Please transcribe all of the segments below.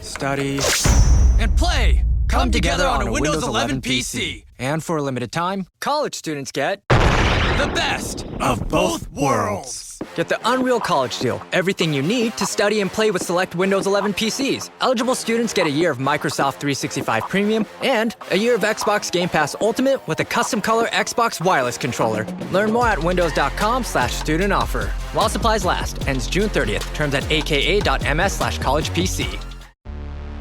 study, and play come together on a Windows 11 PC. And for a limited time, college students get The best of both worlds. Get the Unreal College Deal. Everything you need to study and play with select Windows 11 PCs. Eligible students get a year of Microsoft 365 Premium and a year of Xbox Game Pass Ultimate with a custom color Xbox wireless controller. Learn more at windows.com/student offer. While supplies last. Ends June 30th. Terms at aka.ms/collegepc.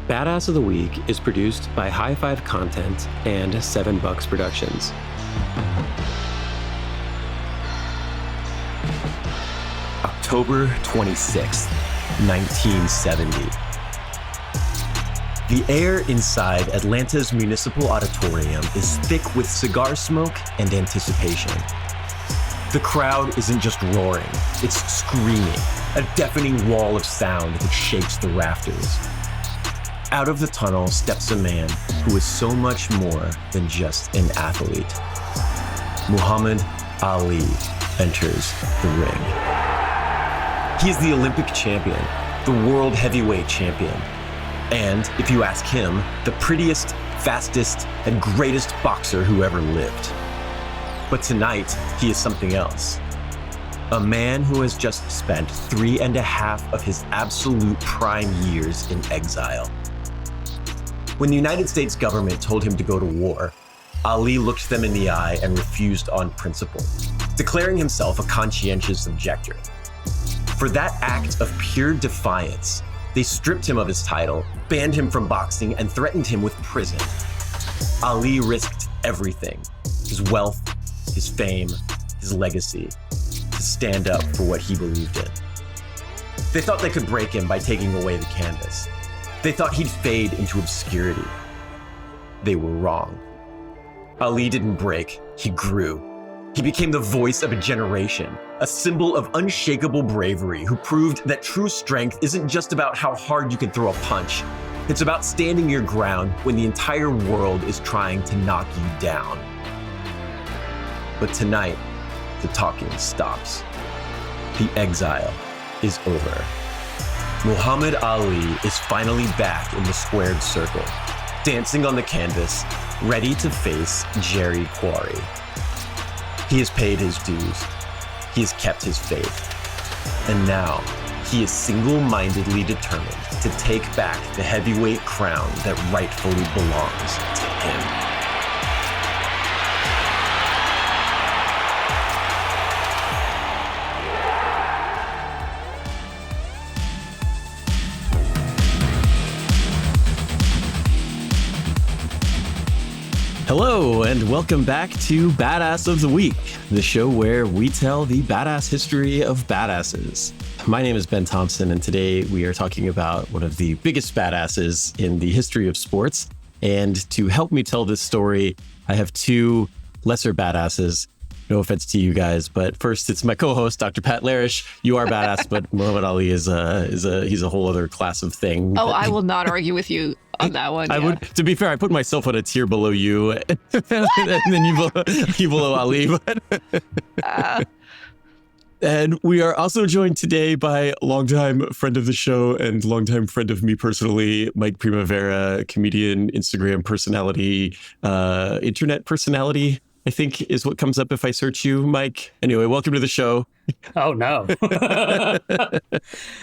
Badass of the Week is produced by High Five Content and $7 Productions. October 26th, 1970. The air inside Atlanta's Municipal Auditorium is thick with cigar smoke and anticipation. The crowd isn't just roaring, it's screaming, a deafening wall of sound that shakes the rafters. Out of the tunnel steps a man who is so much more than just an athlete. Muhammad Ali enters the ring. He is the Olympic champion, the world heavyweight champion, and, if you ask him, the prettiest, fastest, and greatest boxer who ever lived. But tonight, he is something else. A man who has just spent 3.5 of his absolute prime years in exile. When the United States government told him to go to war, Ali looked them in the eye and refused on principle, declaring himself a conscientious objector. For that act of pure defiance, they stripped him of his title, banned him from boxing, and threatened him with prison. Ali risked everything, his wealth, his fame, his legacy, to stand up for what he believed in. They thought they could break him by taking away the canvas. They thought he'd fade into obscurity. They were wrong. Ali didn't break, he grew. He became the voice of a generation, a symbol of unshakable bravery who proved that true strength isn't just about how hard you can throw a punch. It's about standing your ground when the entire world is trying to knock you down. But tonight, the talking stops. The exile is over. Muhammad Ali is finally back in the squared circle, dancing on the canvas, ready to face Jerry Quarry. He has paid his dues. He has kept his faith. And now, he is single-mindedly determined to take back the heavyweight crown that rightfully belongs to him. Hello, and welcome back to Badass of the Week, the show where we tell the badass history of badasses. My name is Ben Thompson, and today we are talking about one of the biggest badasses in the history of sports. And to help me tell this story, I have two lesser badasses. No offense to you guys, but first it's my co-host, Dr. Pat Larash. You are badass, but Muhammad Ali he's a whole other class of thing. Oh, I will not argue with you on that one. I would, to be fair, I put myself on a tier below you, and then you below Ali. And we are also joined today by longtime friend of the show and longtime friend of me personally, Mike Primavera, comedian, Instagram personality, internet personality, I think is what comes up if I search you, Mike. Anyway, welcome to the show. Oh, no.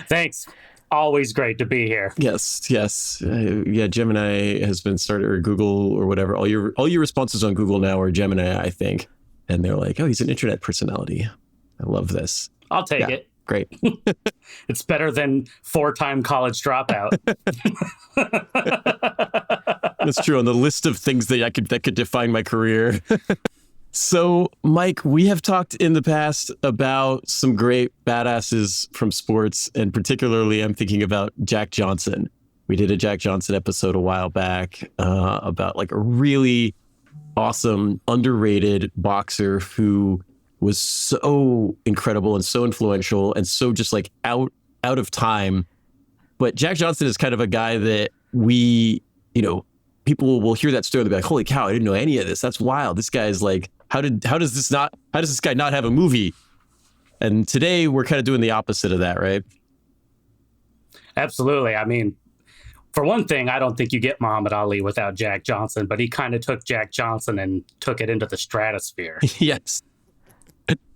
Thanks. Always great to be here. Yes. Yeah, Gemini has been started, or Google or whatever. All your responses on Google now are Gemini, I think. And they're like, oh, he's an internet personality. I love this. I'll take it. Great. It's better than 4-time college dropout. That's true. On the list of things that could define my career. So, Mike, we have talked in the past about some great badasses from sports, and particularly I'm thinking about Jack Johnson. We did a Jack Johnson episode a while back about like a really awesome, underrated boxer who was so incredible and so influential and so just like out of time. But Jack Johnson is kind of a guy that people will hear that story and they'll be like, holy cow, I didn't know any of this. That's wild. This guy's like, how does this guy not have a movie? And today we're kind of doing the opposite of that, right? Absolutely. I mean, For one thing, I don't think you get Muhammad Ali without Jack Johnson, but he kind of took Jack Johnson and took it into the stratosphere. Yes.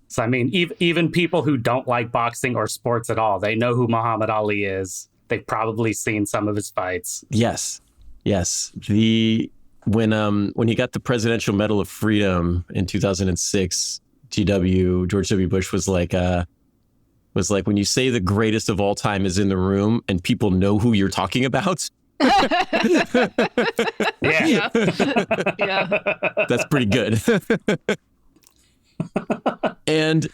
So, I mean, even people who don't like boxing or sports at all, they know who Muhammad Ali is. They've probably seen some of his fights. Yes. When he got the Presidential Medal of Freedom in 2006, George W. Bush was like, when you say the greatest of all time is in the room and people know who you're talking about. Yeah. That's pretty good. And,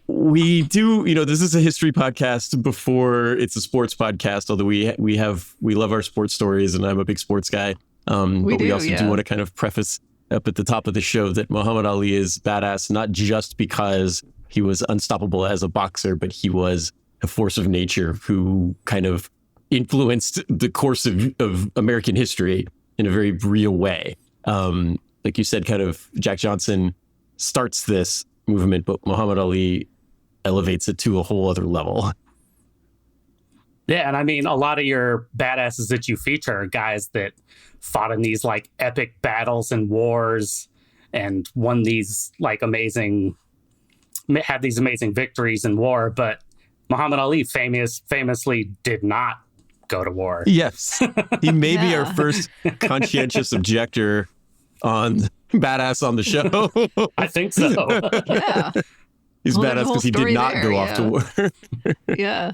we do, this is a history podcast before it's a sports podcast, although we love our sports stories and I'm a big sports guy. But we also do want to kind of preface up at the top of the show that Muhammad Ali is badass, not just because he was unstoppable as a boxer, but he was a force of nature who kind of influenced the course of American history in a very real way. Like you said, kind of Jack Johnson starts this movement, but Muhammad Ali elevates it to a whole other level. Yeah, and I mean, a lot of your badasses that you feature are guys that fought in these like epic battles and wars and won these like had these amazing victories in war, but Muhammad Ali famously did not go to war. Yes. He may be our first conscientious objector on badass on the show. I think so. Yeah. He's badass because he did not go off to war. Yeah.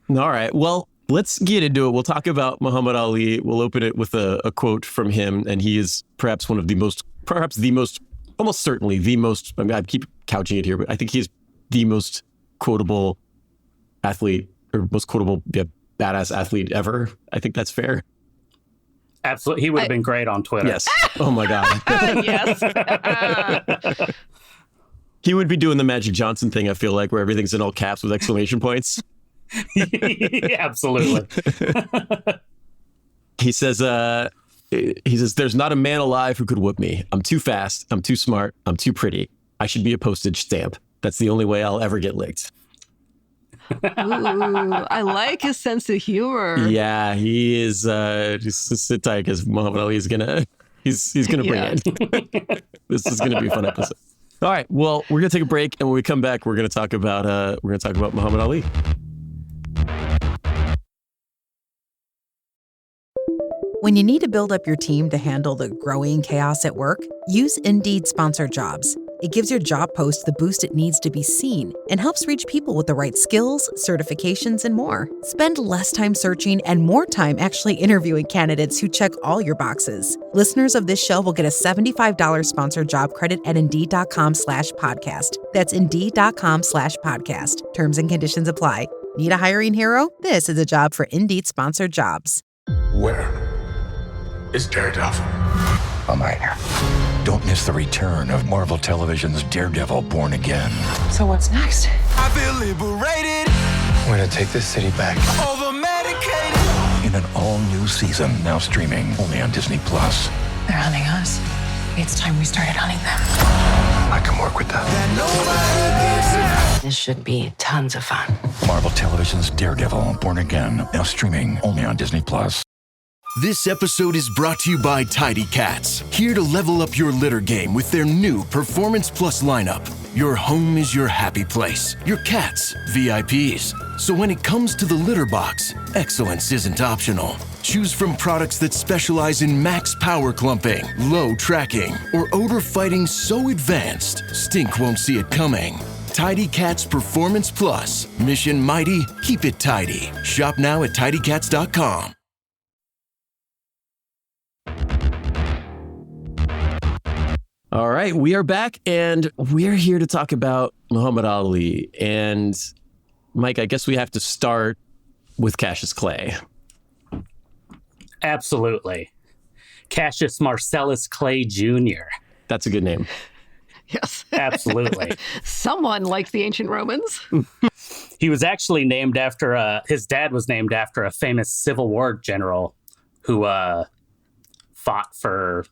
All right. Well, let's get into it. We'll talk about Muhammad Ali. We'll open it with a quote from him. And he is perhaps almost certainly the most, I keep couching it here, but I think he's the most quotable athlete or most quotable badass athlete ever. I think that's fair. Absolutely. He would have been great on Twitter. Yes. Oh my God. Yes. He would be doing the Magic Johnson thing, I feel like, where everything's in all caps with exclamation points. Absolutely. He says, there's not a man alive who could whoop me. I'm too fast. I'm too smart. I'm too pretty. I should be a postage stamp. That's the only way I'll ever get licked. Ooh, I like his sense of humor. Yeah, he is. Just sit tight because Muhammad Ali is he's gonna bring it. This is gonna be a fun episode. All right. Well, we're gonna take a break, and when we come back, we're gonna talk about Muhammad Ali. When you need to build up your team to handle the growing chaos at work, use Indeed Sponsored Jobs. It gives your job post the boost it needs to be seen and helps reach people with the right skills, certifications, and more. Spend less time searching and more time actually interviewing candidates who check all your boxes. Listeners of this show will get a $75 sponsored job credit at Indeed.com/podcast. That's Indeed.com/podcast. Terms and conditions apply. Need a hiring hero? This is a job for Indeed Sponsored Jobs. Where is Daredevil? I'm right here. Don't miss the return of Marvel Television's Daredevil Born Again. So what's next? I feel liberated. We're gonna take this city back. Over medicated. In an all-new season, now streaming only on Disney+. They're hunting us. It's time we started hunting them. I can work with that. This should be tons of fun. Marvel Television's Daredevil Born Again, now streaming only on Disney+. This episode is brought to you by Tidy Cats, here to level up your litter game with their new Performance Plus lineup. Your home is your happy place, your cats, VIPs. So when it comes to the litter box, excellence isn't optional. Choose from products that specialize in max power clumping, low tracking, or odor fighting so advanced, stink won't see it coming. Tidy Cats Performance Plus. Mission mighty, keep it tidy. Shop now at tidycats.com. All right, we are back, and we're here to talk about Muhammad Ali. And Mike, I guess we have to start with Cassius Clay. Absolutely. Cassius Marcellus Clay Jr. That's a good name. Yes. Absolutely. Someone like the ancient Romans. He was actually named after, his dad was named after a famous Civil War general who fought for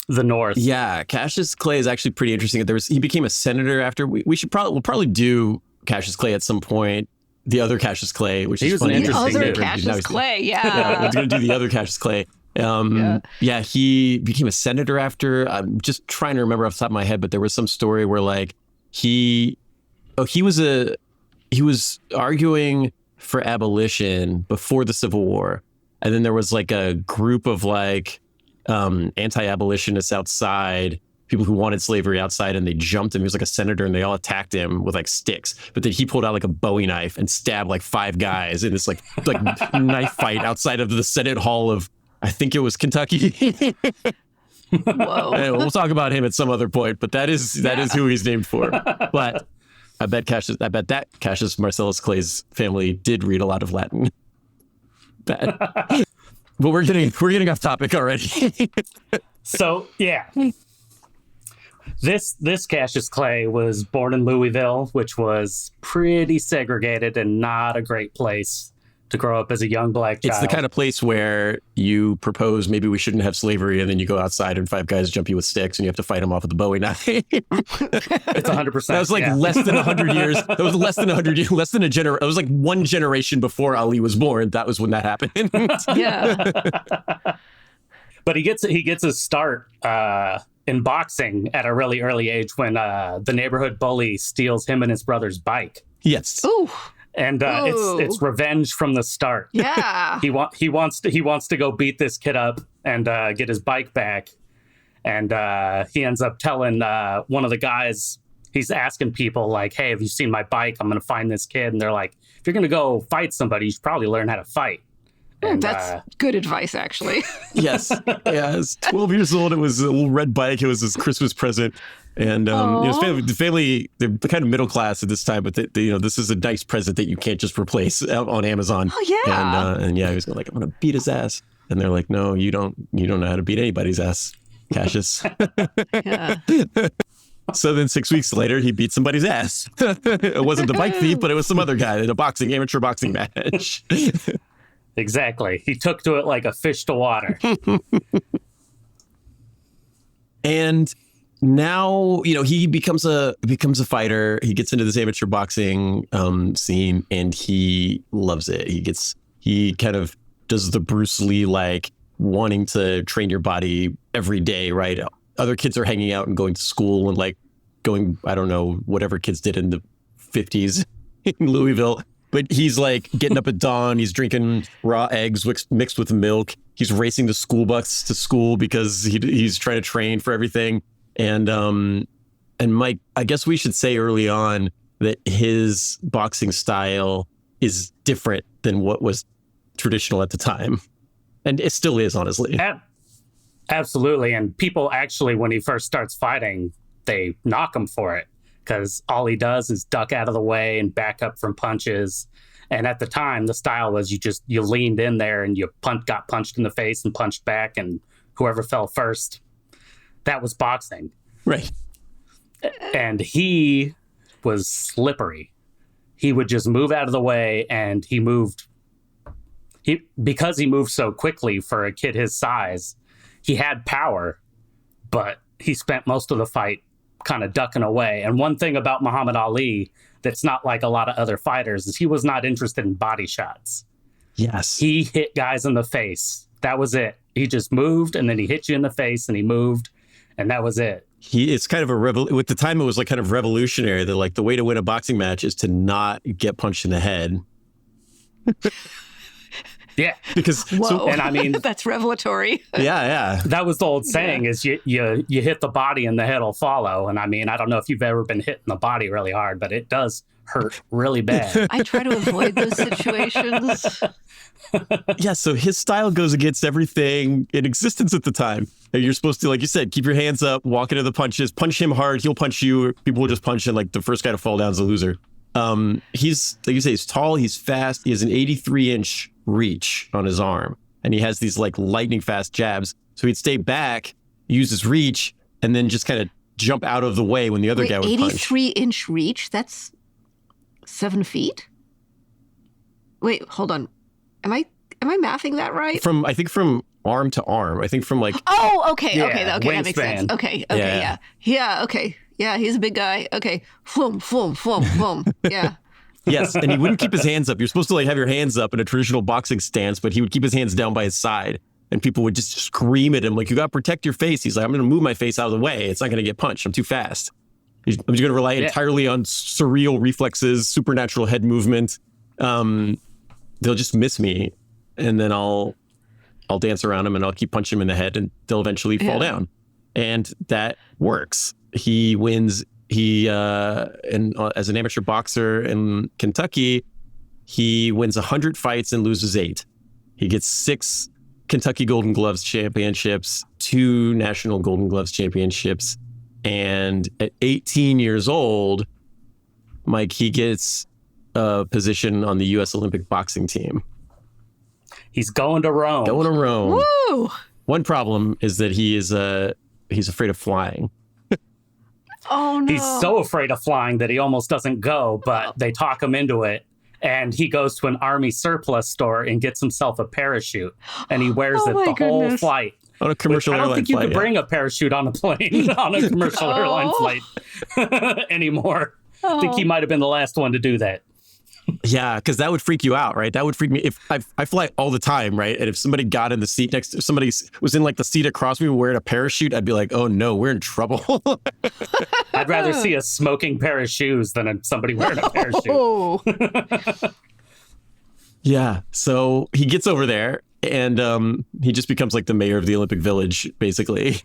the North. Yeah, Cassius Clay is actually pretty interesting. He became a senator after. We'll probably do Cassius Clay at some point. the other Cassius Clay, which He is was an funny. interesting Other dude. Cassius Clay, Yeah, I was going to do the other Cassius Clay. Yeah, he became a senator after. I'm just trying to remember off the top of my head, but there was some story where like he was arguing for abolition before the Civil War, and then there was like a group of like anti-abolitionists outside, people who wanted slavery outside, and they jumped him. He was like a senator, and they all attacked him with like sticks. But then he pulled out like a Bowie knife and stabbed like 5 guys in this like knife fight outside of the Senate Hall of, I think it was Kentucky. Whoa. Anyway, we'll talk about him at some other point, but that is who he's named for. But I bet that Cassius Marcellus Clay's family did read a lot of Latin. But we're getting off topic already. So yeah, this Cassius Clay was born in Louisville, which was pretty segregated and not a great place to grow up as a young black child. It's the kind of place where you propose maybe we shouldn't have slavery, and then you go outside and 5 guys jump you with sticks, and you have to fight them off with a Bowie knife. It's 100%. That was like less than 100 years. That was less than 100 years, less than a generation. It was like one generation before Ali was born. That was when that happened. Yeah. But he gets his start in boxing at a really early age when the neighborhood bully steals him and his brother's bike. Yes. Ooh. And it's revenge from the start. Yeah. he wants to go beat this kid up and get his bike back. And he ends up telling one of the guys, he's asking people like, "Hey, have you seen my bike? I'm going to find this kid." And they're like, "If you're going to go fight somebody, you should probably learn how to fight." And, that's good advice, actually. Yes. Yeah. I was 12 years old. It was a little red bike. It was his Christmas present. And the family, they're kind of middle class at this time, but this is a nice present that you can't just replace out on Amazon. Oh yeah. And yeah, he was like, "I'm gonna beat his ass," and they're like, "No, you don't know how to beat anybody's ass, Cassius." Yeah. So then 6 weeks later, he beat somebody's ass. It wasn't the bike thief, but it was some other guy in a amateur boxing match. Exactly. He took to it like a fish to water. And now, he becomes a fighter. He gets into this amateur boxing scene, and he loves it. He kind of does the Bruce Lee, like wanting to train your body every day, right? Other kids are hanging out and going to school and like going, I don't know, whatever kids did in the 50s in Louisville. But he's like getting up at dawn. He's drinking raw eggs mixed with milk. He's racing the school bus to school because he's trying to train for everything. And Mike, I guess we should say early on that his boxing style is different than what was traditional at the time. And it still is, honestly. Absolutely. And people actually, when he first starts fighting, they knock him for it because all he does is duck out of the way and back up from punches. And at the time, the style was you leaned in there and you got punched in the face and punched back, and whoever fell first, that was boxing. Right. And he was slippery. He would just move out of the way, and because he moved so quickly for a kid his size, he had power, but he spent most of the fight kind of ducking away. And one thing about Muhammad Ali that's not like a lot of other fighters is he was not interested in body shots. Yes. He hit guys in the face. That was it. He just moved, and then he hit you in the face, and he moved, and that was it. It's kind of with the time it was like kind of revolutionary that like the way to win a boxing match is to not get punched in the head. Yeah. Because and I mean that's revelatory. Yeah. That was the old saying is you hit the body and the head will follow. And I mean, I don't know if you've ever been hit in the body really hard, but it does hurt really bad. I try to avoid those situations. Yeah, so his style goes against everything in existence at the time. You're supposed to, like you said, keep your hands up, walk into the punches, punch him hard, he'll punch you, people will just punch him, like the first guy to fall down is a loser. He's, like you say, he's tall, he's fast, he has an 83-inch reach on his arm, and he has these like lightning fast jabs. So he'd stay back, use his reach, and then just kind of jump out of the way when the other guy would punch. 83-inch reach? That's 7 feet? Wait, hold on. Am I mathing that right? I think from arm to arm. I think from like... Oh, okay, yeah, okay, that makes sense. Okay, yeah. Yeah, okay. Yeah, he's a big guy. Okay. Floom. Yeah. Yes, and he wouldn't keep his hands up. You're supposed to like have your hands up in a traditional boxing stance, but he would keep his hands down by his side. And people would just scream at him, like, you got to protect your face. He's like, I'm going to move my face out of the way. It's not going to get punched. I'm too fast. I'm just going to rely entirely on surreal reflexes, supernatural head movement. They'll just miss me, and then I'll dance around him, and I'll keep punching him in the head, and they'll eventually fall down. And that works. He wins. As an amateur boxer in Kentucky, he wins 100 fights and loses 8. He gets 6 Kentucky Golden Gloves championships, 2 National Golden Gloves championships. And at 18 years old, Mike, he gets a position on the U.S. Olympic boxing team. He's going to Rome. Woo! One problem is that he's afraid of flying. Oh, no. He's so afraid of flying that he almost doesn't go, but they talk him into it. And he goes to an Army surplus store and gets himself a parachute. And he wears it the whole flight. On a commercial airline flight. I don't think you could bring a parachute on a plane, on a commercial airline flight anymore. I think he might have been the last one to do that. Yeah, because that would freak you out, right? That would freak me. If I fly all the time, right? And if somebody got in the seat next to, if somebody was in like the seat across me wearing a parachute, I'd be like, oh no, we're in trouble. I'd rather see a smoking pair of shoes than somebody wearing a parachute. Yeah, so he gets over there and he just becomes like the mayor of the Olympic Village, basically.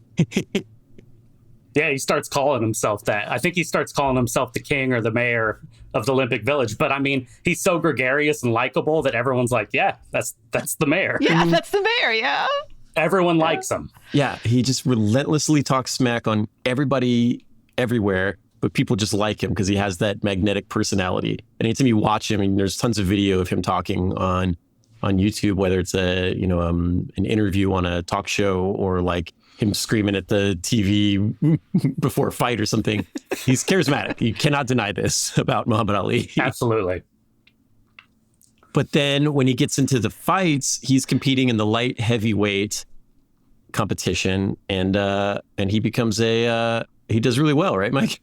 Yeah, he starts calling himself that. I think he starts calling himself the king or the mayor of the Olympic Village. But I mean, he's so gregarious and likable that everyone's like, yeah, that's the mayor. Yeah, that's the mayor, yeah. Everyone likes him. Yeah, he just relentlessly talks smack on everybody everywhere, but people just like him because he has that magnetic personality. And anytime you watch him, and there's tons of video of him talking on YouTube, whether it's an interview on a talk show or like him screaming at the TV before a fight or something. He's charismatic. You cannot deny this about Muhammad Ali. Absolutely. But then when he gets into the fights, he's competing in the light heavyweight competition, and he becomes he does really well, right, Mike?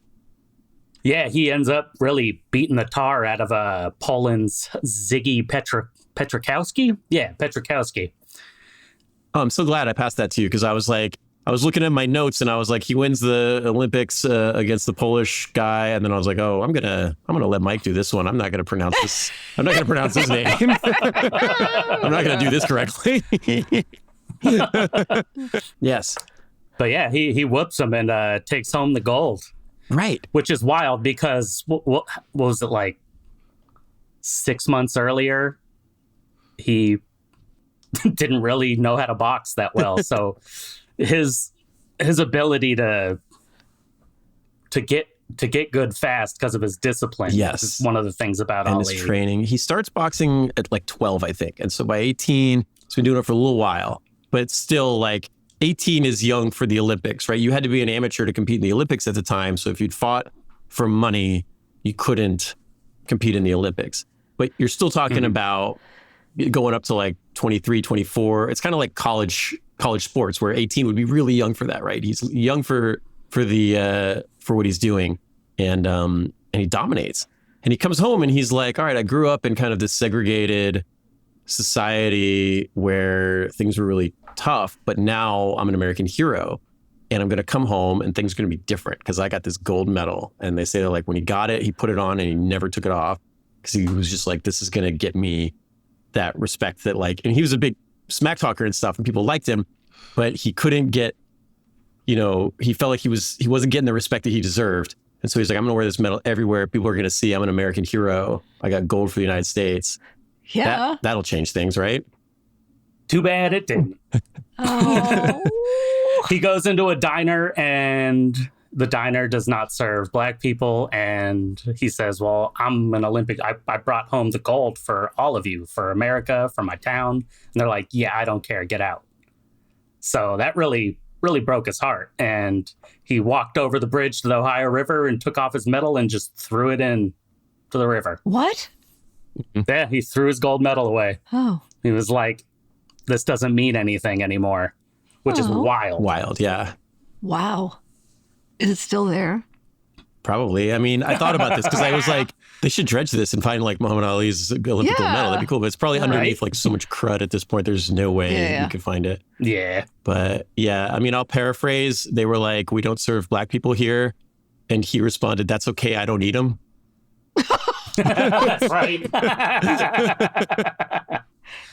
Yeah, he ends up really beating the tar out of Poland's Ziggy Petrikowski. Yeah, Petrikowski. Oh, I'm so glad I passed that to you because I was looking at my notes and I was like, he wins the Olympics against the Polish guy, and then I was like, oh, I'm gonna let Mike do this one. I'm not gonna pronounce this. I'm not gonna pronounce his name. I'm not gonna do this correctly. Yes, but yeah, he whoops him and takes home the gold. Right, which is wild because what was it, like 6 months earlier? He didn't really know how to box that well, so his ability to get good fast because of his discipline. Yes, is one of the things about and Ali. His training. He starts boxing at like 12, I think, and so by 18, he's been doing it for a little while. But still, like 18 is young for the Olympics, right? You had to be an amateur to compete in the Olympics at the time. So if you'd fought for money, you couldn't compete in the Olympics. But you're still talking about going up to like 23, 24. It's kind of like college sports where 18 would be really young for that, right? He's young for what he's doing, and he dominates. And he comes home and he's like, all right, I grew up in kind of this segregated society where things were really tough, but now I'm an American hero and I'm going to come home and things are going to be different because I got this gold medal. And they say that like when he got it, he put it on and he never took it off because he was just like, this is going to get me that respect that like, and he was a big smack talker and stuff and people liked him, but he couldn't get, he felt like he wasn't getting the respect that he deserved. And so he's like, I'm going to wear this medal everywhere. People are going to see I'm an American hero. I got gold for the United States. Yeah. That'll change things, right? Too bad it didn't. Oh. He goes into a diner and the diner does not serve black people. And he says, well, I'm an Olympic. I brought home the gold for all of you, for America, for my town. And they're like, yeah, I don't care. Get out. So that really broke his heart. And he walked over the bridge to the Ohio River and took off his medal and just threw it in to the river. What? Yeah, he threw his gold medal away. Oh. He was like, this doesn't mean anything anymore, which is wild. Wild, yeah. Wow. Is it still there? Probably. I mean, I thought about this because I was like, they should dredge this and find like Muhammad Ali's Olympic gold medal. That'd be cool. But it's probably underneath like so much crud at this point. There's no way you could find it. Yeah. But yeah, I mean, I'll paraphrase. They were like, we don't serve black people here. And he responded, that's okay. I don't eat them. That's right.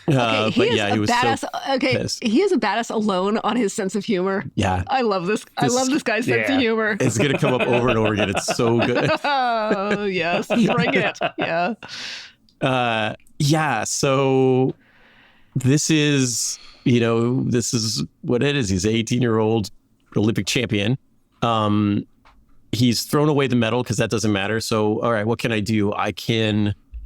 Okay, he was badass. so pissed. He is a badass alone on his sense of humor. Yeah. I love this. I love this guy's sense of humor. It's going to come up over and over again. It's so good. Oh, yes. Bring it. Yeah. So this is what it is. He's an 18-year-old Olympic champion. He's thrown away the medal because that doesn't matter. So, all right, what can I do?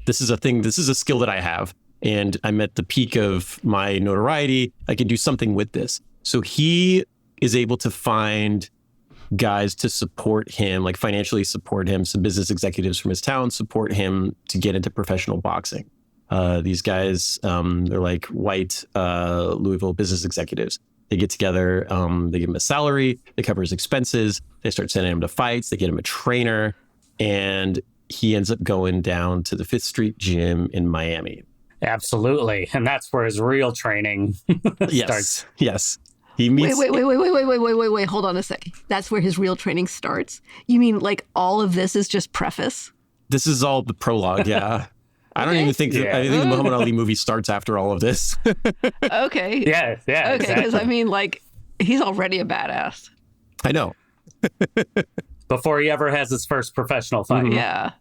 This is a skill that I have. And I'm at the peak of my notoriety. I can do something with this. So he is able to find guys to support him, like financially support him. Some business executives from his town support him to get into professional boxing. These guys, they're like white Louisville business executives. They get together, they give him a salary, they cover his expenses, they start sending him to fights, they get him a trainer, and he ends up going down to the Fifth Street Gym in Miami. Absolutely. And that's where his real training starts. Yes. He meets... Wait. Hold on a sec. That's where his real training starts? You mean like all of this is just preface? This is all the prologue, yeah. I don't even think I think the Muhammad Ali movie starts after all of this. Okay. Yeah. Okay, because I mean, like, he's already a badass. I know. Before he ever has his first professional fight. Mm-hmm. Yeah.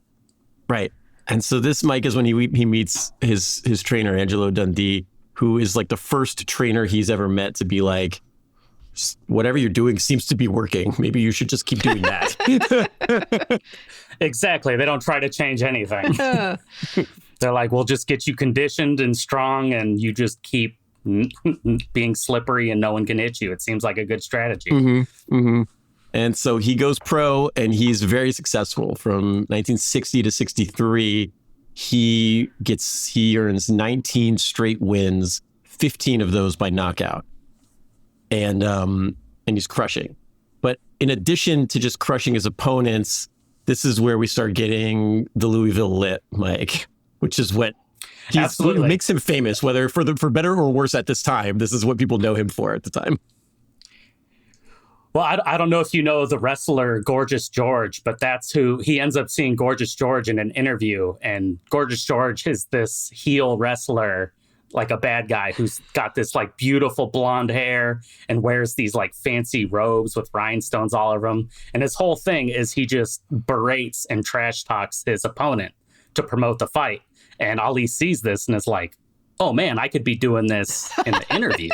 Right. And so this, Mike, is when he meets his trainer, Angelo Dundee, who is like the first trainer he's ever met to be like, whatever you're doing seems to be working. Maybe you should just keep doing that. Exactly. They don't try to change anything. They're like, we'll just get you conditioned and strong and you just keep being slippery and no one can hit you. It seems like a good strategy. Mm-hmm. Mm-hmm. And so he goes pro and he's very successful. From 1960 to 63, he earns 19 straight wins, 15 of those by knockout. And he's crushing. But in addition to just crushing his opponents, this is where we start getting the Louisville lit, Mike, which is what makes him famous, whether for better or worse at this time. This is what people know him for at the time. Well, I don't know if you know the wrestler Gorgeous George, but that's who he ends up seeing Gorgeous George in an interview. And Gorgeous George is this heel wrestler, like a bad guy who's got this like beautiful blonde hair and wears these like fancy robes with rhinestones all over him. And his whole thing is he just berates and trash talks his opponent to promote the fight. And Ali sees this and is like, oh man, I could be doing this in the interviews.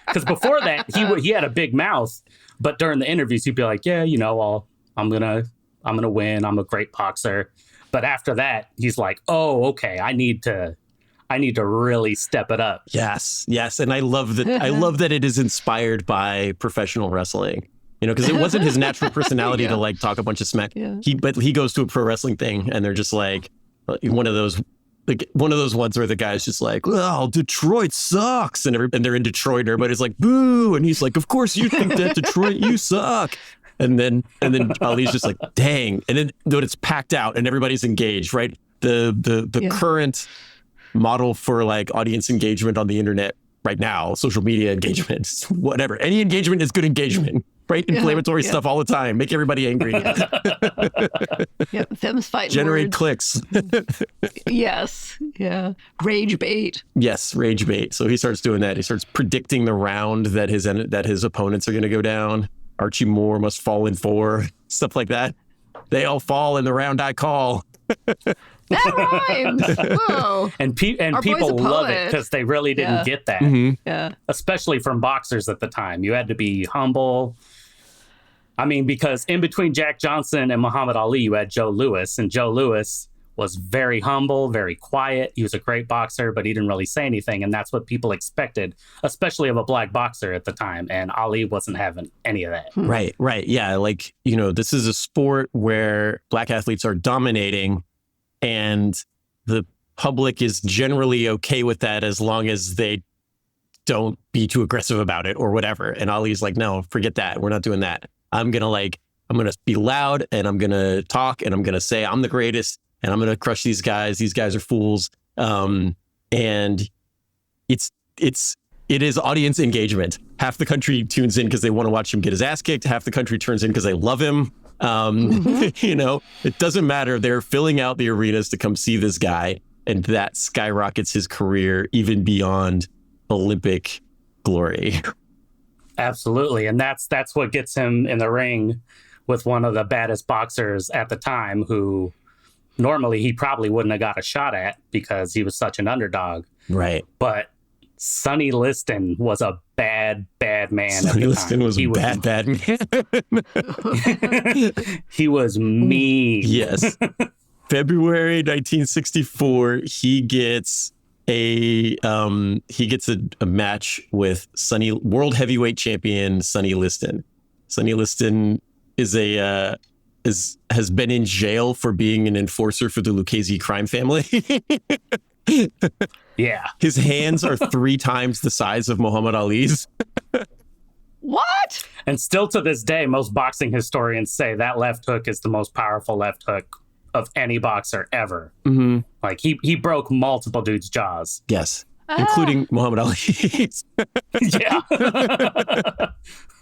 Because before that, he had a big mouth, but during the interviews, he'd be like, yeah, I'm gonna win. I'm a great boxer. But after that, he's like, oh, okay, I need to really step it up. Yes. And I love that. I love that it is inspired by professional wrestling, because it wasn't his natural personality to like talk a bunch of smack. Yeah. But he goes to a pro wrestling thing and they're just like one of those ones where the guy's just like, well, Detroit sucks. And they're in Detroit. Everybody's like, boo. And he's like, of course you think that, Detroit, you suck. And then Ali's just like, dang. And then it's packed out and everybody's engaged, right? The current model for like audience engagement on the internet right now, social media engagement, whatever. Any engagement is good engagement, right? Inflammatory stuff all the time. Make everybody angry. Them's fighting Generate words. clicks. Yes. Yeah. Rage bait. Yes, rage bait. So he starts doing that. He starts predicting the round that his opponents are going to go down. Archie Moore must fall in 4, stuff like that. They all fall in the round I call. That rhymes. Whoa. And people love it because they really didn't get that. Mm-hmm. Yeah. Especially from boxers at the time. You had to be humble. I mean, because in between Jack Johnson and Muhammad Ali, you had Joe Louis. And Joe Louis was very humble, very quiet. He was a great boxer, but he didn't really say anything. And that's what people expected, especially of a black boxer at the time. And Ali wasn't having any of that. Right. Yeah. Like, this is a sport where black athletes are dominating. And the public is generally okay with that as long as they don't be too aggressive about it or whatever. And Ali's like, no, forget that. We're not doing that. I'm going be loud, and I'm going to talk, and I'm going to say I'm the greatest, and I'm going to crush these guys. These guys are fools. And it is audience engagement. Half the country tunes in because they want to watch him get his ass kicked. Half the country turns in because they love him. You know, it doesn't matter. They're filling out the arenas to come see this guy, and that skyrockets his career even beyond Olympic glory. Absolutely. And that's what gets him in the ring with one of the baddest boxers at the time, who normally he probably wouldn't have got a shot at because he was such an underdog. Right. But Sonny Liston was a bad man. Sonny Liston was a bad man. He was mean. Yes. February 1964, he gets a match with world heavyweight champion Sonny Liston. Sonny Liston has been in jail for being an enforcer for the Lucchese crime family. Yeah. His hands are 3 times the size of Muhammad Ali's. What? And still to this day, most boxing historians say that left hook is the most powerful left hook of any boxer ever. Mm-hmm. Like he broke multiple dudes' jaws. Yes. Including Muhammad Ali's. Yeah.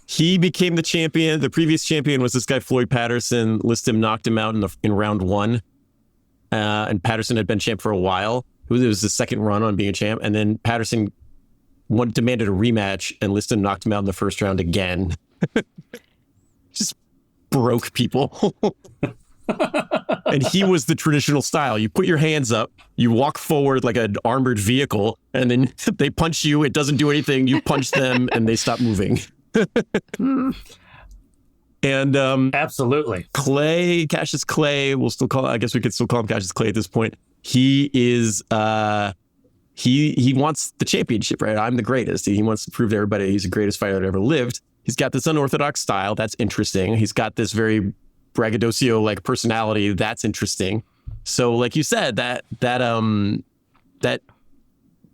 He became the champion. The previous champion was this guy, Floyd Patterson. Liston knocked him out in round 1. And Patterson had been champ for a while. It was the second run on being a champ. And then Patterson demanded a rematch, and Liston knocked him out in the first round again. Just broke people. And he was the traditional style. You put your hands up, you walk forward like an armored vehicle, and then they punch you. It doesn't do anything. You punch them, and they stop moving. And absolutely, Cassius Clay, I guess we could still call him Cassius Clay at this point. He is he wants the championship, right? I'm the greatest. He wants to prove to everybody he's the greatest fighter that ever lived. He's got this unorthodox style. That's interesting. He's got this very braggadocio like personality. That's interesting. So like you said, that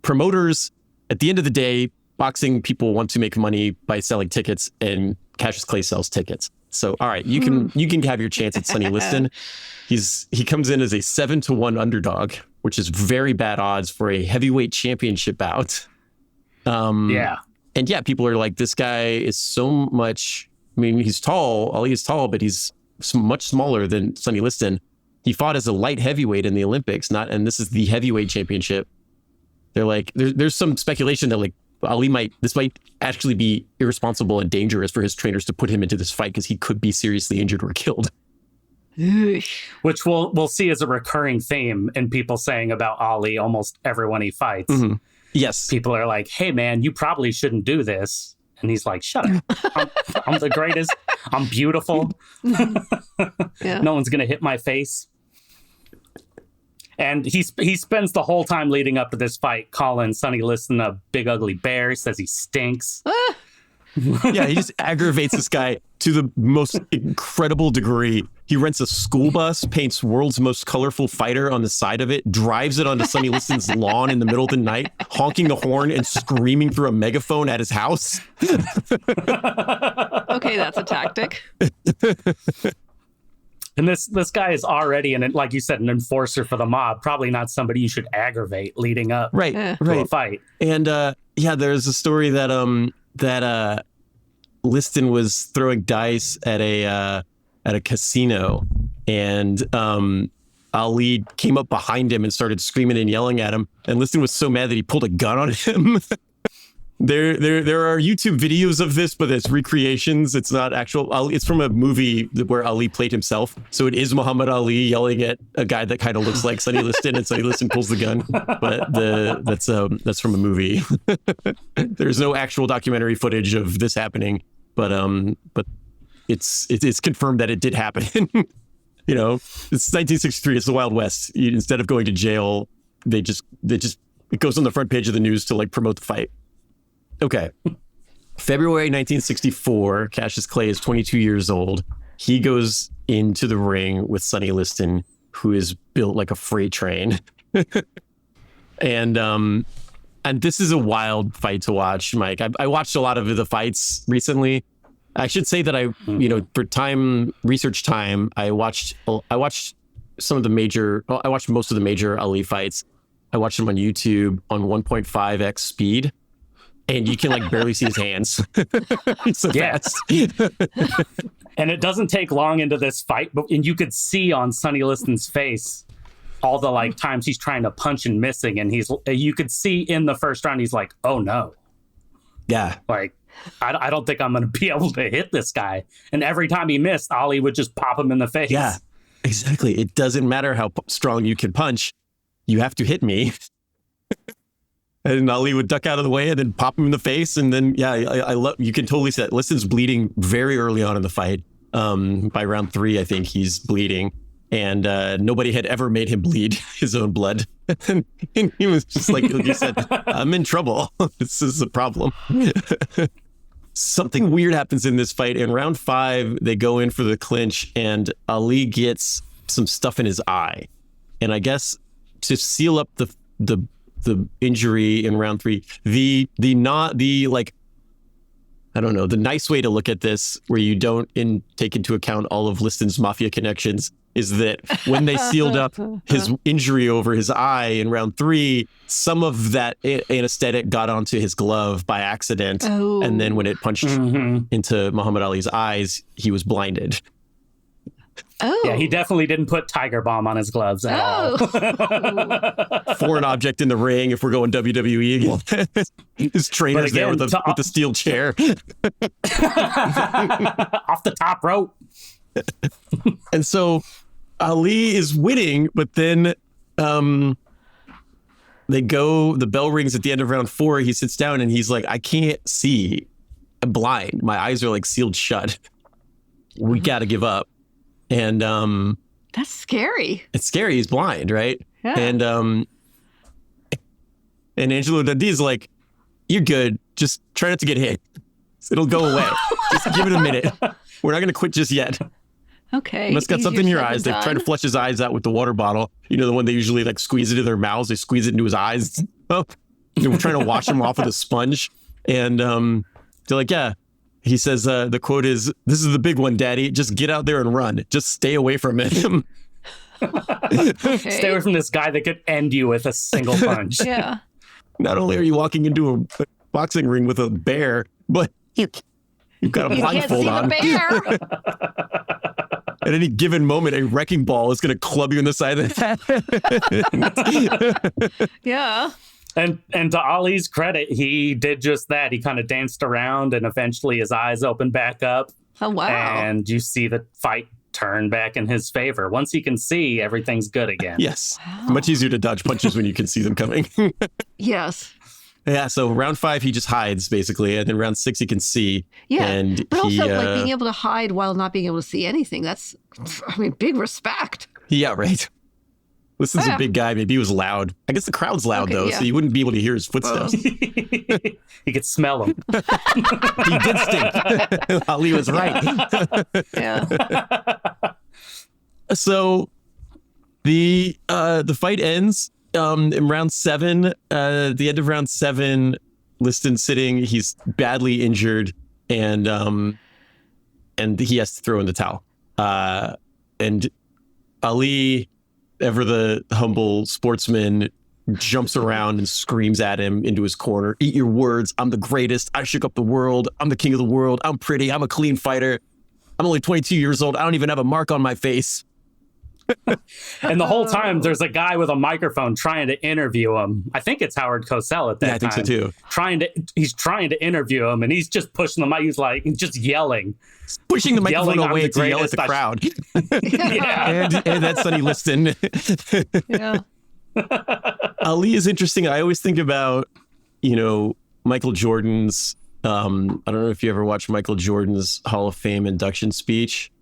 promoters, at the end of the day, boxing people want to make money by selling tickets, and Cassius Clay sells tickets. So, all right, you can have your chance at Sonny Liston. He comes in as a 7-1 underdog, which is very bad odds for a heavyweight championship bout. Yeah. And yeah, people are like, this guy is so much, I mean, he's tall, Ali is tall, but he's much smaller than Sonny Liston. He fought as a light heavyweight in the Olympics, and this is the heavyweight championship. They're like, there's some speculation that like this might actually be irresponsible and dangerous for his trainers to put him into this fight because he could be seriously injured or killed. Which we'll see as a recurring theme in people saying about Ali almost everyone he fights. Mm-hmm. Yes. People are like, hey man, you probably shouldn't do this. And he's like, shut up. I'm the greatest. I'm beautiful. Yeah. No one's going to hit my face. And he spends the whole time leading up to this fight calling Sonny Liston a big ugly bear. He says he stinks. Yeah, he just aggravates this guy to the most incredible degree. He rents a school bus, paints world's most colorful fighter on the side of it, drives it onto Sonny Liston's lawn in the middle of the night, honking the horn and screaming through a megaphone at his house. Okay, that's a tactic. And this guy is already, like you said, an enforcer for the mob. Probably not somebody you should aggravate leading up to a fight. And there's a story that Liston was throwing dice at a casino, and Ali came up behind him and started screaming and yelling at him. And Liston was so mad that he pulled a gun on him. There are YouTube videos of this, but it's recreations. It's not actual. It's from a movie where Ali played himself. So it is Muhammad Ali yelling at a guy that kind of looks like Sonny Liston, and Sonny Liston pulls the gun. But that's from a movie. There's no actual documentary footage of this happening, but it's confirmed that it did happen. You know, it's 1963. It's the Wild West. Instead of going to jail, they just it goes on the front page of the news to like promote the fight. Okay. February 1964, Cassius Clay is 22 years old. He goes into the ring with Sonny Liston, who is built like a freight train. And this is a wild fight to watch, Mike. I watched a lot of the fights recently. I should say that for research time, I watched some of the major. Well, I watched most of the major Ali fights. I watched them on YouTube on 1.5x speed, and you can like barely see his hands. It's so fast. And it doesn't take long into this fight, and you could see on Sonny Liston's face all the like times he's trying to punch and missing, and you could see in the first round he's like, oh no, like I don't think I'm going to be able to hit this guy. And every time he missed, Ali would just pop him in the face. Yeah, exactly. It doesn't matter how strong you can punch, you have to hit me. And Ali would duck out of the way and then pop him in the face. And then, I love, you can totally see that. Liston's bleeding very early on in the fight. By round 3, I think he's bleeding. And nobody had ever made him bleed his own blood. And he was just like you said, I'm in trouble. This is a problem. Something weird happens in this fight. In round 5, they go in for the clinch and Ali gets some stuff in his eye. And I guess to seal up the injury in round 3, the nice way to look at this, where you don't take into account all of Liston's mafia connections, is that when they sealed up his injury over his eye in round 3, some of that anesthetic got onto his glove by accident. Oh. And then when it punched into Muhammad Ali's eyes, he was blinded. Oh. Yeah, he definitely didn't put Tiger Balm on his gloves at all. Foreign object in the ring, if we're going WWE. His trainer's there with the steel chair. Off the top rope. And so Ali is winning, but then the bell rings at the end of round 4. He sits down and he's like, I can't see. I'm blind. My eyes are like sealed shut. We got to give up. And that's scary. It's scary. He's blind, right? Yeah. And Angelo Dundee's like, you're good. Just try not to get hit. It'll go away. Just give it a minute. We're not going to quit just yet. Okay. You must got something in your eyes. They try to flush his eyes out with the water bottle. You know, the one they usually like squeeze into their mouths. They squeeze it into his eyes. Oh, we're trying to wash him off with a sponge. And they're like, yeah. He says, the quote is, this is the big one, Daddy. Just get out there and run. Just stay away from him. Okay. Stay away from this guy that could end you with a single punch. Yeah. Not only are you walking into a boxing ring with a bear, but you've got a blindfold on. The bear. At any given moment, a wrecking ball is going to club you in the side of the head. Yeah. And to Ali's credit, he did just that. He kind of danced around and eventually his eyes opened back up. Oh, wow. And you see the fight turn back in his favor. Once he can see, everything's good again. Yes. Wow. Much easier to dodge punches when you can see them coming. Yes. Yeah, so round 5, he just hides, basically. And then round 6, he can see. Yeah, and but also like being able to hide while not being able to see anything. That's, big respect. Yeah, right. Liston's a big guy. Maybe he was loud. I guess the crowd's loud, though, so you wouldn't be able to hear his footsteps. You could smell him. He did stink. Ali was right. Yeah. So the fight ends in round 7. The end of round 7, Liston sitting. He's badly injured, and he has to throw in the towel. And Ali, ever the humble sportsman, jumps around and screams at him into his corner. Eat your words. I'm the greatest. I shook up the world. I'm the king of the world. I'm pretty. I'm a clean fighter. I'm only 22 years old. I don't even have a mark on my face. And the whole time, there's a guy with a microphone trying to interview him. I think it's Howard Cosell at that time. I think so too. He's trying to interview him, and he's just pushing the mic. He's like, just yelling. Pushing the microphone away to yell at the crowd. Yeah. and that's Sonny Liston. Yeah. Ali is interesting. I always think about, Michael Jordan's, I don't know if you ever watched Michael Jordan's Hall of Fame induction speech,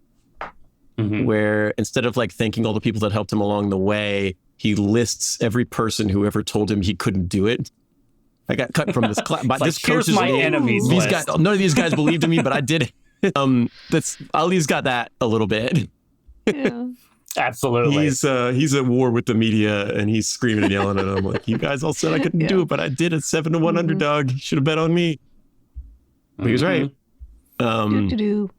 where instead of like thanking all the people that helped him along the way, he lists every person who ever told him he couldn't do it. I got cut from this class. But this coach is my enemies. These guys, none of these guys believed in me, but I did it. Ali's got that a little bit. Yeah. Absolutely. He's at war with the media, and he's screaming and yelling at them like, you guys all said I couldn't do it, but I did it. 7-1 underdog. You should have bet on me. But he was right. Do-do-do.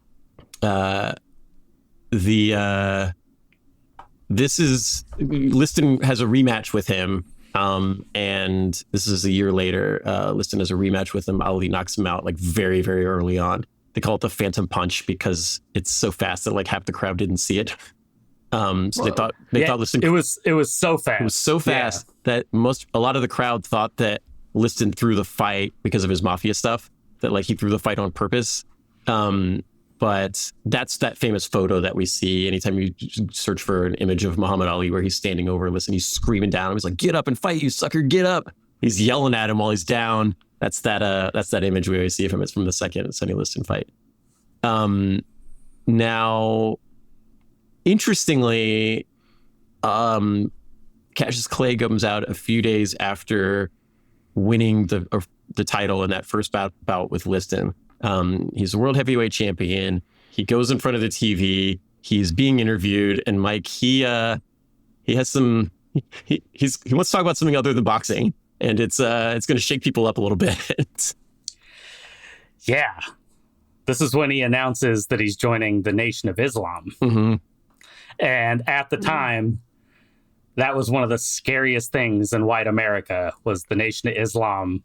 This is Liston has a rematch with him, and this is a year later. Liston has a rematch with him. Ali knocks him out like very, very early on. They call it the Phantom Punch because it's so fast that like half the crowd didn't see it. So they thought Liston. It was so fast. It was so fast that a lot of the crowd thought that Liston threw the fight because of his mafia stuff. That like he threw the fight on purpose. But that's that famous photo that we see anytime you search for an image of Muhammad Ali where he's standing over Liston. He's screaming down. He's like, "Get up and fight, you sucker! Get up!" He's yelling at him while he's down. That's that image we always see of him. It's from the second Sonny Liston fight. Now, interestingly, Cassius Clay comes out a few days after winning the title in that first bout with Liston. He's a world heavyweight champion. He goes in front of the TV. He's being interviewed, and Mike, he has some. He wants to talk about something other than boxing, and it's going to shake people up a little bit. Yeah, this is when he announces that he's joining the Nation of Islam, and at the time, that was one of the scariest things in white America was the Nation of Islam.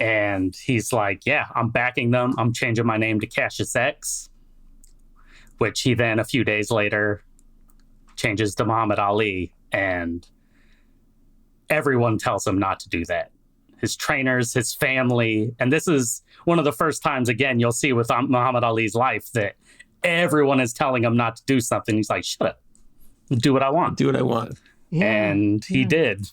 And he's like, yeah, I'm backing them. I'm changing my name to Cassius X, which he then a few days later changes to Muhammad Ali. And everyone tells him not to do that. His trainers, his family. And this is one of the first times, again, you'll see with Muhammad Ali's life that everyone is telling him not to do something. He's like, shut up. Do what I want. Do what I want. Yeah. And he did.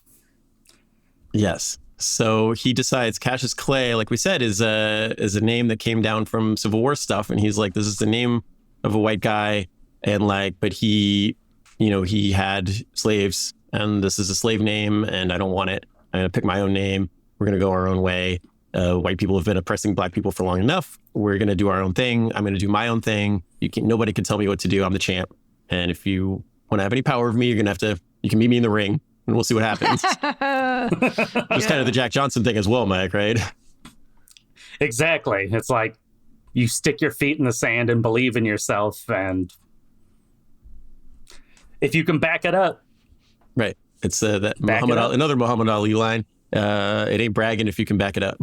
Yes. So he decides Cassius Clay, like we said, is a name that came down from Civil War stuff. And he's like, this is the name of a white guy. And like, but he had slaves and this is a slave name and I don't want it. I'm going to pick my own name. We're going to go our own way. White people have been oppressing black people for long enough. We're going to do our own thing. I'm going to do my own thing. Nobody can tell me what to do. I'm the champ. And if you want to have any power over me, you can meet me in the ring. And we'll see what happens. Just kind of the Jack Johnson thing as well, Mike, right? Exactly. It's like you stick your feet in the sand and believe in yourself. And if you can back it up. Right. It's another Muhammad Ali line. It ain't bragging if you can back it up.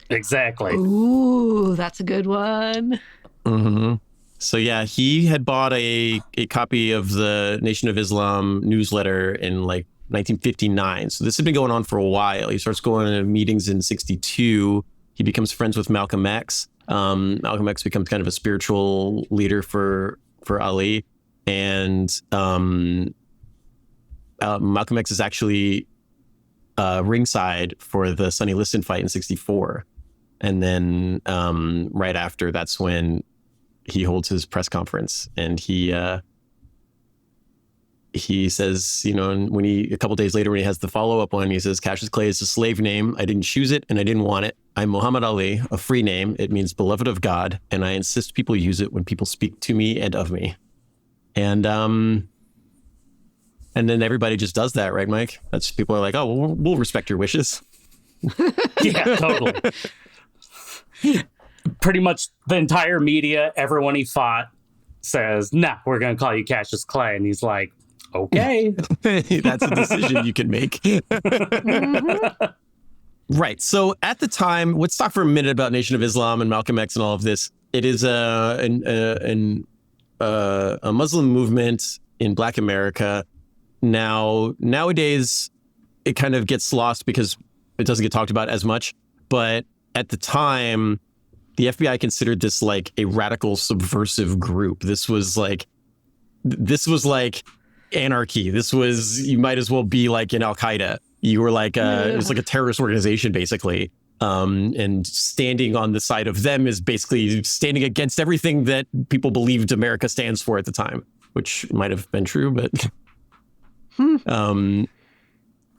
Exactly. Ooh, that's a good one. Mm-hmm. So yeah, he had bought a copy of the Nation of Islam newsletter in like 1959. So this had been going on for a while. He starts going to meetings in 1962. He becomes friends with Malcolm X. Malcolm X becomes kind of a spiritual leader for Ali. And Malcolm X is actually ringside for the Sonny Liston fight in 1964. And then right after, that's when he holds his press conference and he says, and a couple days later when he has the follow-up one, he says, Cassius Clay is a slave name. I didn't choose it and I didn't want it. I'm Muhammad Ali, a free name. It means beloved of God. And I insist people use it when people speak to me and of me. And then everybody just does that, right, Mike? That's people are like, oh, well, we'll respect your wishes. Yeah, totally. Pretty much the entire media, everyone he fought says, nah, we're going to call you Cassius Clay. And he's like, okay. That's a decision you can make. Right. So at the time, let's talk for a minute about Nation of Islam and Malcolm X and all of this. It is a Muslim movement in Black America. Nowadays, it kind of gets lost because it doesn't get talked about as much. But at the time, the FBI considered this like a radical subversive group. This was like anarchy. You might as well be like in Al-Qaeda. You were like, it was like a terrorist organization, basically. And standing on the side of them is basically standing against everything that people believed America stands for at the time, which might have been true, but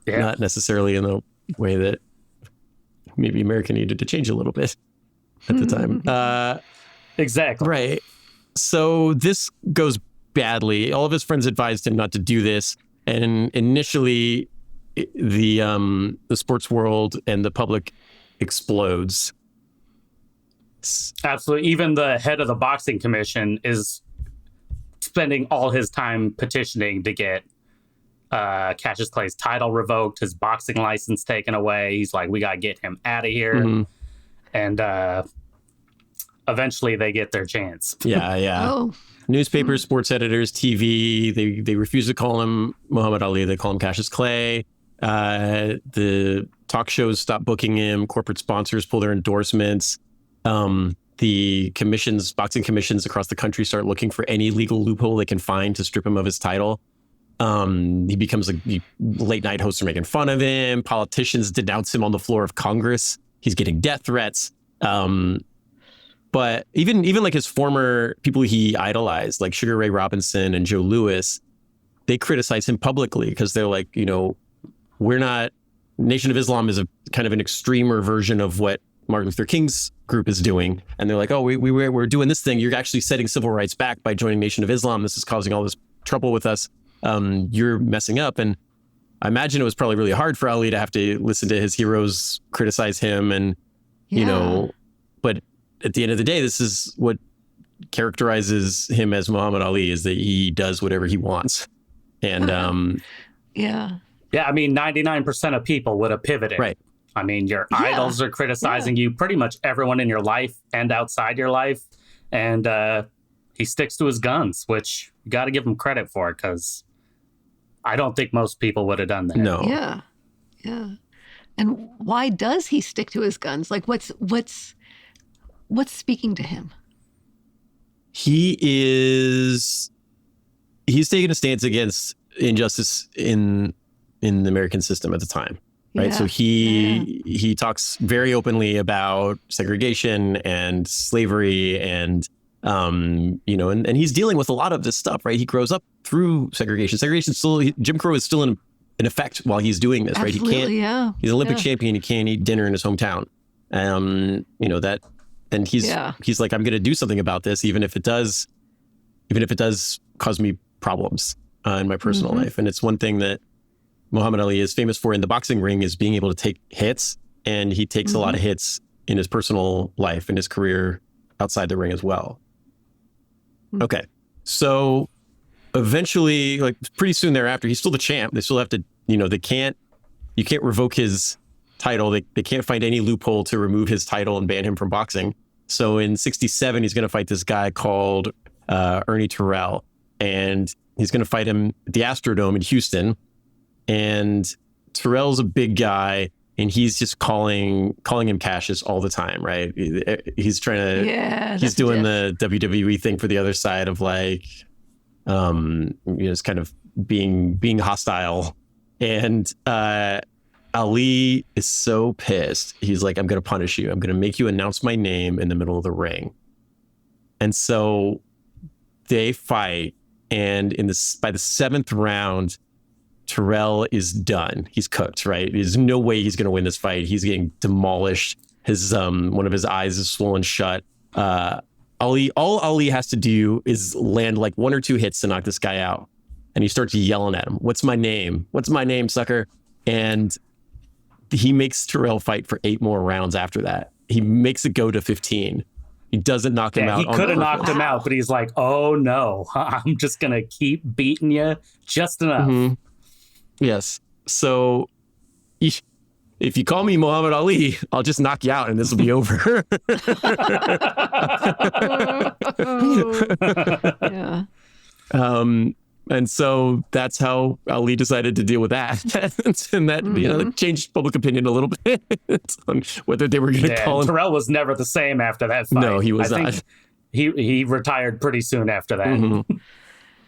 not necessarily in the way that maybe America needed to change a little bit at the time. Exactly. Right. So this goes badly. All of his friends advised him not to do this. And initially, the sports world and the public explodes. Yes. Absolutely. Even the head of the boxing commission is spending all his time petitioning to get Cassius Clay's title revoked, his boxing license taken away. He's like, we got to get him out of here. Mm-hmm. And eventually they get their chance. Yeah. Oh. Newspapers, sports editors, TV, they refuse to call him Muhammad Ali. They call him Cassius Clay. The talk shows stop booking him. Corporate sponsors pull their endorsements. The commissions, boxing commissions across the country start looking for any legal loophole they can find to strip him of his title. He becomes a late night hosts are making fun of him. Politicians denounce him on the floor of Congress. He's getting death threats. But even like his former people he idolized, like Sugar Ray Robinson and Joe Louis, they criticize him publicly because they're like, we're not. Nation of Islam is a kind of an extremer version of what Martin Luther King's group is doing. And they're like, oh, we're doing this thing. You're actually setting civil rights back by joining Nation of Islam. This is causing all this trouble with us. You're messing up. And I imagine it was probably really hard for Ali to have to listen to his heroes criticize him. And, but at the end of the day, this is what characterizes him as Muhammad Ali, is that he does whatever he wants. And Yeah, I mean, 99% of people would have pivoted. Right. I mean, your idols are criticizing you, pretty much everyone in your life and outside your life. And he sticks to his guns, which you got to give him credit for, because I don't think most people would have done that. No. Yeah. And why does he stick to his guns? Like, what's speaking to him? He's taking a stance against injustice in the American system at the time, right? So he talks very openly about segregation and slavery and and he's dealing with a lot of this stuff, right? He grows up through segregation. Jim Crow is still in effect while he's doing this, right? He can't. He's an Olympic champion. He can't eat dinner in his hometown. That, and he's like, I'm going to do something about this, even if it does cause me problems in my personal life. And it's one thing that Muhammad Ali is famous for in the boxing ring, is being able to take hits, and he takes a lot of hits in his personal life and his career outside the ring as well. Okay. So eventually, like pretty soon thereafter, he's still the champ. They still have to, you can't revoke his title. They can't find any loophole to remove his title and ban him from boxing. So in 1967, he's going to fight this guy called Ernie Terrell, and he's going to fight him at the Astrodome in Houston. And Terrell's a big guy, and he's just calling him Cassius all the time, right? He's trying to, he's doing the WWE thing for the other side of like, it's kind of being hostile. And Ali is so pissed. He's like, I'm going to punish you. I'm going to make you announce my name in the middle of the ring. And so they fight, and by the seventh round, Terrell is done. He's cooked, right? There's no way he's going to win this fight. He's getting demolished. His one of his eyes is swollen shut. All Ali has to do is land like one or two hits to knock this guy out. And he starts yelling at him, "What's my name? What's my name, sucker?" And he makes Terrell fight for 8 more rounds after that. He makes it go to 15. He doesn't knock him out. He could have knocked him out, but he's like, "Oh no, I'm just going to keep beating you just enough." Yes. So if you call me Muhammad Ali, I'll just knock you out and this will be over. And so that's how Ali decided to deal with that. And that changed public opinion a little bit on whether they were going to call him. Terrell was never the same after that fight. No, he was not. Think he retired pretty soon after that.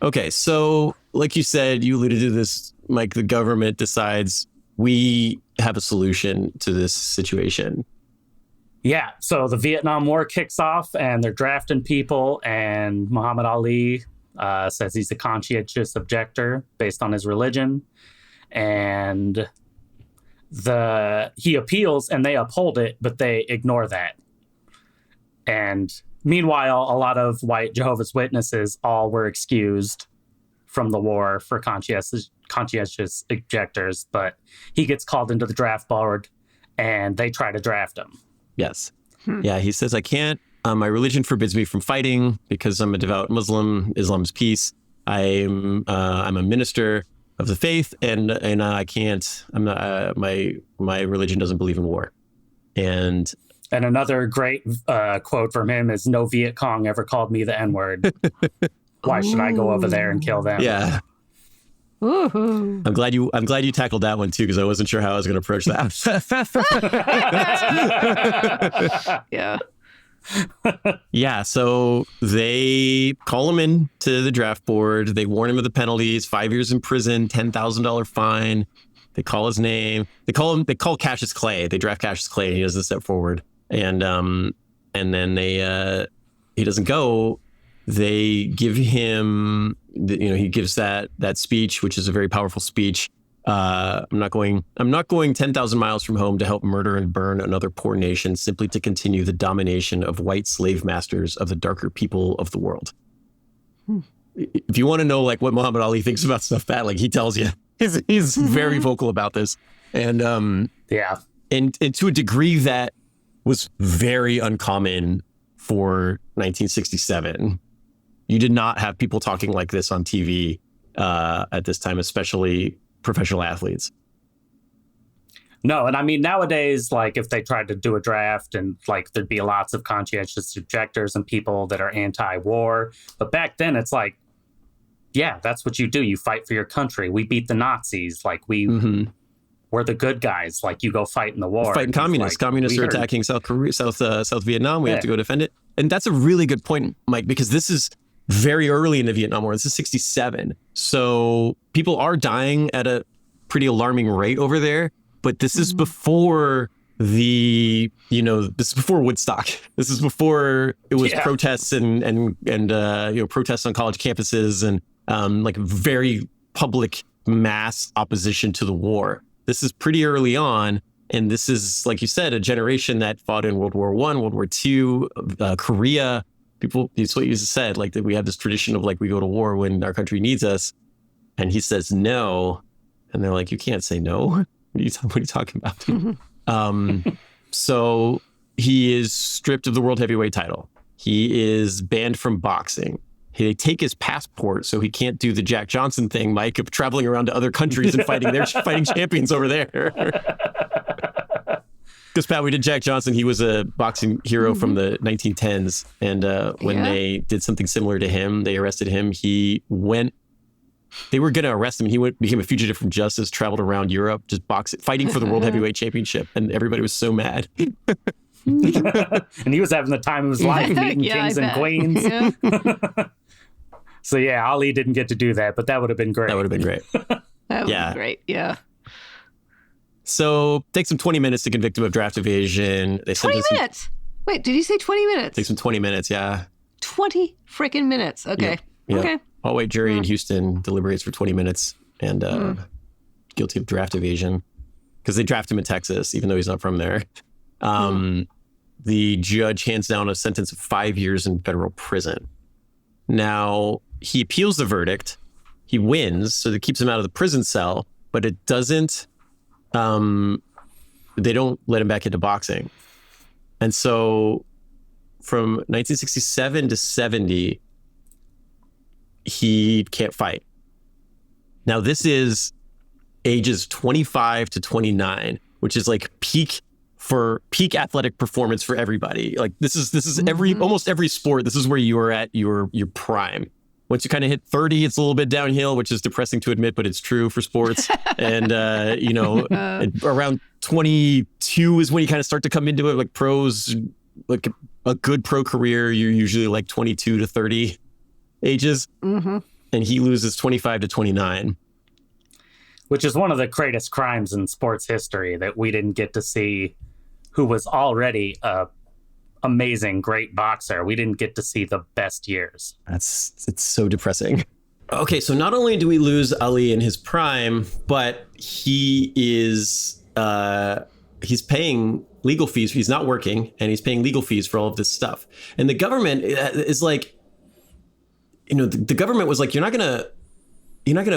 Okay, so like you said, you alluded to this, Mike, the government decides we have a solution to this situation. Yeah, so the Vietnam War kicks off and they're drafting people, and Muhammad Ali says he's a conscientious objector based on his religion. And he appeals and they uphold it, but they ignore that. And meanwhile, a lot of white Jehovah's Witnesses all were excused from the war for conscientious objectors, but he gets called into the draft board and they try to draft him. Yes. Yeah, he says, I can't My religion forbids me from fighting because I'm a devout Muslim. Islam's peace. I'm a minister of the faith, and I can't. I'm not. My religion doesn't believe in war. And another great quote from him is, "No Viet Cong ever called me the N-word. Why should I go over there and kill them?" Yeah. Woohoo. I'm glad you tackled that one too, because I wasn't sure how I was going to approach that. Yeah. Yeah, so they call him in to the draft board. They warn him of the penalties: 5 years in prison, $10,000 fine. They call his name. They call Cassius Clay. They draft Cassius Clay, and he doesn't step forward. And then he doesn't go. They give him, he gives that speech, which is a very powerful speech. I'm not going 10,000 miles from home to help murder and burn another poor nation, simply to continue the domination of white slave masters of the darker people of the world. If you want to know like what Muhammad Ali thinks about stuff bad, like he tells you, he's very vocal about this. And and to a degree that was very uncommon for 1967. You did not have people talking like this on TV at this time, especially professional athletes. No, and I mean, nowadays, like if they tried to do a draft and like there'd be lots of conscientious objectors and people that are anti-war. But back then it's like, yeah, that's what you do. You fight for your country. We beat the Nazis. Like we're the good guys. Like you go fight in the war. We're fighting communists. Like, communists are attacking South Korea, South Vietnam. We have to go defend it. And that's a really good point, Mike, because this is very early in the Vietnam War. This is 67. So people are dying at a pretty alarming rate over there. But this is before this is before Woodstock. This is before it was protests and protests on college campuses and like very public mass opposition to the war. This is pretty early on. And this is, like you said, a generation that fought in World War I, World War II, Korea. People, it's what you said, like that we have this tradition of like we go to war when our country needs us. And he says no. And they're like, you can't say no. What are you talking about? So he is stripped of the world heavyweight title. He is banned from boxing. They take his passport so he can't do the Jack Johnson thing, Mike, of traveling around to other countries and fighting champions over there. Because Pat, we did Jack Johnson. He was a boxing hero from the 1910s. And when they did something similar to him, they arrested him. They were going to arrest him. He became a fugitive from justice, traveled around Europe, just fighting for the World Heavyweight Championship. And everybody was so mad. And he was having the time of his life, meeting kings and queens. Yeah. So yeah, Ali didn't get to do that, but that would have been great. That would have been great. That would be great. Yeah. So it takes him 20 minutes to convict him of draft evasion. 20 minutes? Wait, did you say 20 minutes? Takes him 20 minutes, yeah. 20 freaking minutes. Okay. Yep. Okay. All-white jury in Houston deliberates for 20 minutes and guilty of draft evasion because they draft him in Texas, even though he's not from there. The judge hands down a sentence of 5 years in federal prison. Now, he appeals the verdict. He wins, so that keeps him out of the prison cell, but it doesn't, they don't let him back into boxing. And so from 1967 to 70, he can't fight. Now, this is ages 25 to 29, which is like peak athletic performance for everybody. Like this is almost every sport. This is where you are at your prime. Once you kind of hit 30, it's a little bit downhill, which is depressing to admit, but it's true for sports. And around 22 is when you kind of start to come into it. Like pros, like a good pro career, you're usually like 22 to 30 ages. And he loses 25 to 29. Which is one of the greatest crimes in sports history, that we didn't get to see who was already a amazing, great boxer. We didn't get to see the best years. It's so depressing. Okay, so not only do we lose Ali in his prime, but he is he's paying legal fees. He's not working, and he's paying legal fees for all of this stuff. And the government is like, the government was like, you're not gonna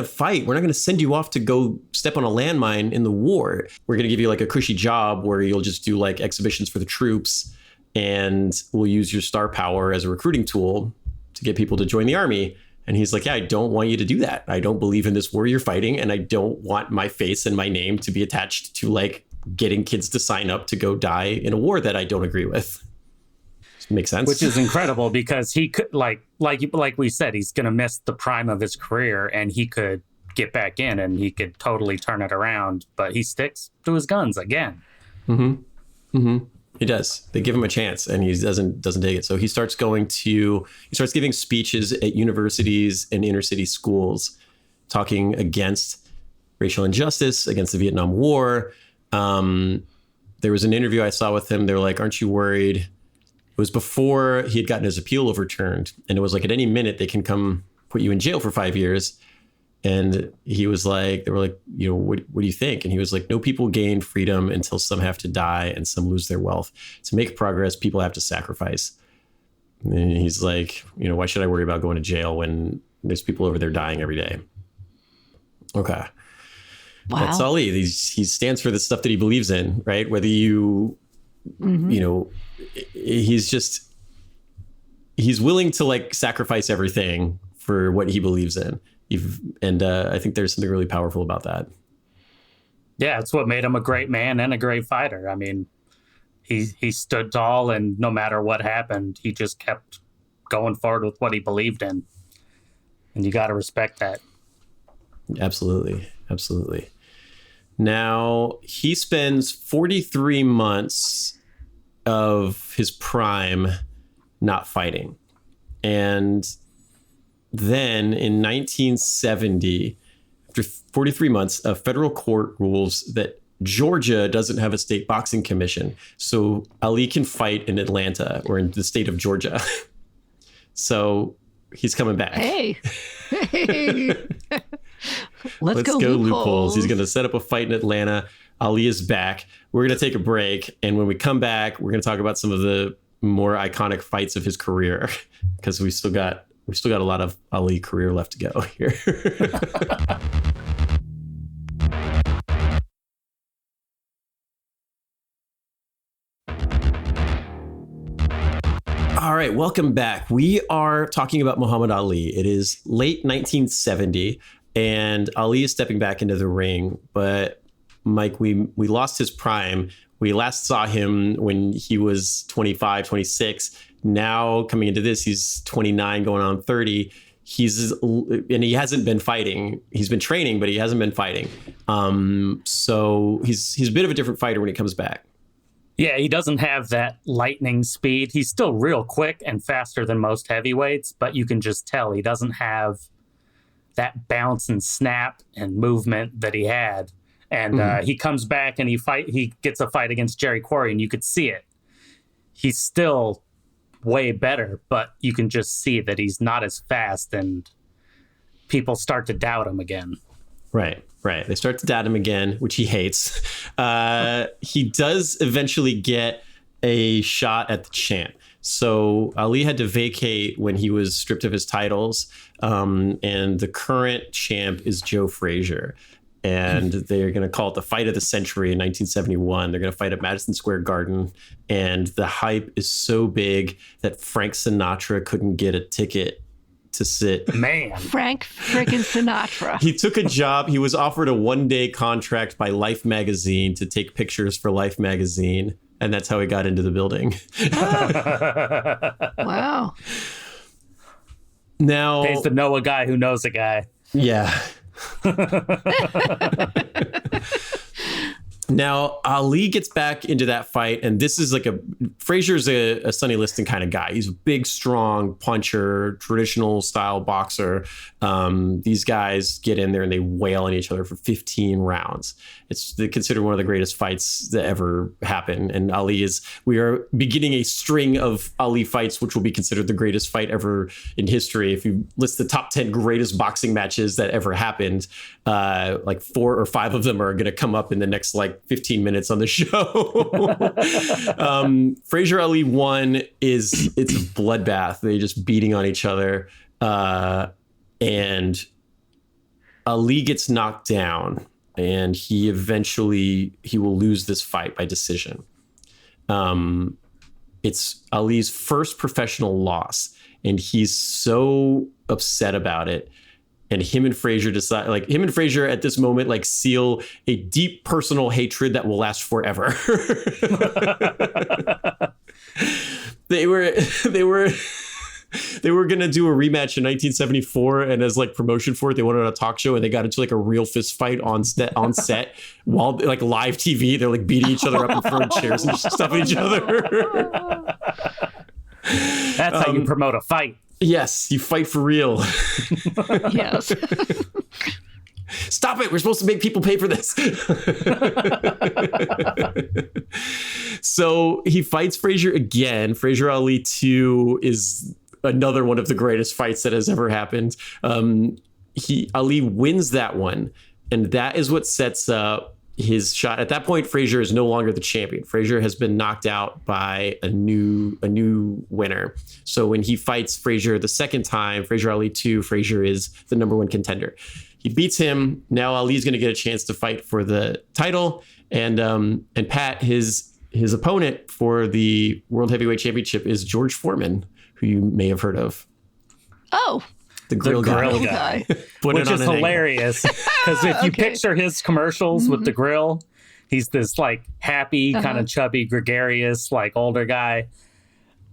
fight. We're not gonna send you off to go step on a landmine in the war. We're gonna give you like a cushy job where you'll just do like exhibitions for the troops. and we'll use your star power as a recruiting tool to get people to join the army. And he's like, yeah, I don't want you to do that. I don't believe in this war you're fighting, and I don't want my face and my name to be attached to like getting kids to sign up to go die in a war that I don't agree with. Makes sense. Which is incredible because he could like we said, he's going to miss the prime of his career, and he could get back in and he could totally turn it around, but he sticks to his guns again. He does. They give him a chance, and he doesn't take it. So he starts giving speeches at universities and inner city schools, talking against racial injustice, against the Vietnam War. There was an interview I saw with him. They were like, "Aren't you worried?" It was before he had gotten his appeal overturned, and it was like, at any minute they can come put you in jail for 5 years. And he was like, they were like, what do you think? And he was like, no people gain freedom until some have to die and some lose their wealth. To make progress, people have to sacrifice. And he's like, why should I worry about going to jail when there's people over there dying every day? Okay. Wow. That's Ali. He stands for the stuff that he believes in, right? Whether he's willing to like sacrifice everything for what he believes in. I think there's something really powerful about that. Yeah, it's what made him a great man and a great fighter. I mean, he stood tall, and no matter what happened, he just kept going forward with what he believed in. And you got to respect that. Absolutely. Absolutely. Now, he spends 43 months of his prime not fighting. And then in 1970, after 43 months, a federal court rules that Georgia doesn't have a state boxing commission, so Ali can fight in Atlanta or in the state of Georgia. So he's coming back. Hey. Let's go loopholes. He's going to set up a fight in Atlanta. Ali is back. We're going to take a break, and when we come back, we're going to talk about some of the more iconic fights of his career, because we still got a lot of Ali career left to go here. All right, welcome back. We are talking about Muhammad Ali. It is late 1970, and Ali is stepping back into the ring. But Mike, we lost his prime. We last saw him when he was 25, 26. Now coming into this, he's 29, going on 30. And he hasn't been fighting. He's been training, but he hasn't been fighting. So he's a bit of a different fighter when he comes back. Yeah, he doesn't have that lightning speed. He's still real quick and faster than most heavyweights, but you can just tell he doesn't have that bounce and snap and movement that he had. And he comes back and he gets a fight against Jerry Quarry, and you could see it. He's still way better, but you can just see that he's not as fast, and people start to doubt him again. Right. They start to doubt him again, which he hates. He does eventually get a shot at the champ. So Ali had to vacate when he was stripped of his titles. And the current champ is Joe Frazier. And they're going to call it the fight of the century in 1971. They're going to fight at Madison Square Garden. And the hype is so big that Frank Sinatra couldn't get a ticket to sit. Man. Frank frickin' Sinatra. He took a job. He was offered a one-day contract by Life magazine to take pictures for Life magazine. And that's how he got into the building. Wow. Now, pays to know a guy who knows a guy. Yeah. Now, Ali gets back into that fight, and this is like Frazier's a Sonny Liston kind of guy. He's a big, strong puncher, traditional style boxer. These guys get in there and they wail on each other for 15 rounds. It's considered one of the greatest fights that ever happened. And we are beginning a string of Ali fights, which will be considered the greatest fight ever in history. If you list the top 10 greatest boxing matches that ever happened, like 4 or 5 of them are going to come up in the next 15 minutes on the show. Frazier Ali 1 it's a bloodbath. They just beating on each other. And Ali gets knocked down, and he will lose this fight by decision. It's Ali's first professional loss, and he's so upset about it. And him and Frazier at this moment like seal a deep personal hatred that will last forever. They were gonna do a rematch in 1974, and as like promotion for it, they wanted a talk show, and they got into like a real fist fight on set while like live TV. They're like beating each other up and throwing chairs and stuff at each other. That's how you promote a fight. Yes, you fight for real. Yes. Stop it. We're supposed to make people pay for this. So he fights Frazier again. Frazier Ali 2 is another one of the greatest fights that has ever happened. Ali wins that one, and that is what sets up his shot. At that point, Frazier is no longer the champion. Frazier has been knocked out by a new winner. So when he fights Frazier the second time, Frazier Ali 2, Frazier is the number one contender. He beats him. Now Ali's going to get a chance to fight for the title. And Pat, his opponent for the World Heavyweight Championship is George Foreman, who you may have heard of. Oh. The grill guy. Which is hilarious. Because if you picture his commercials with the grill, he's this like happy, kind of chubby, gregarious, like older guy.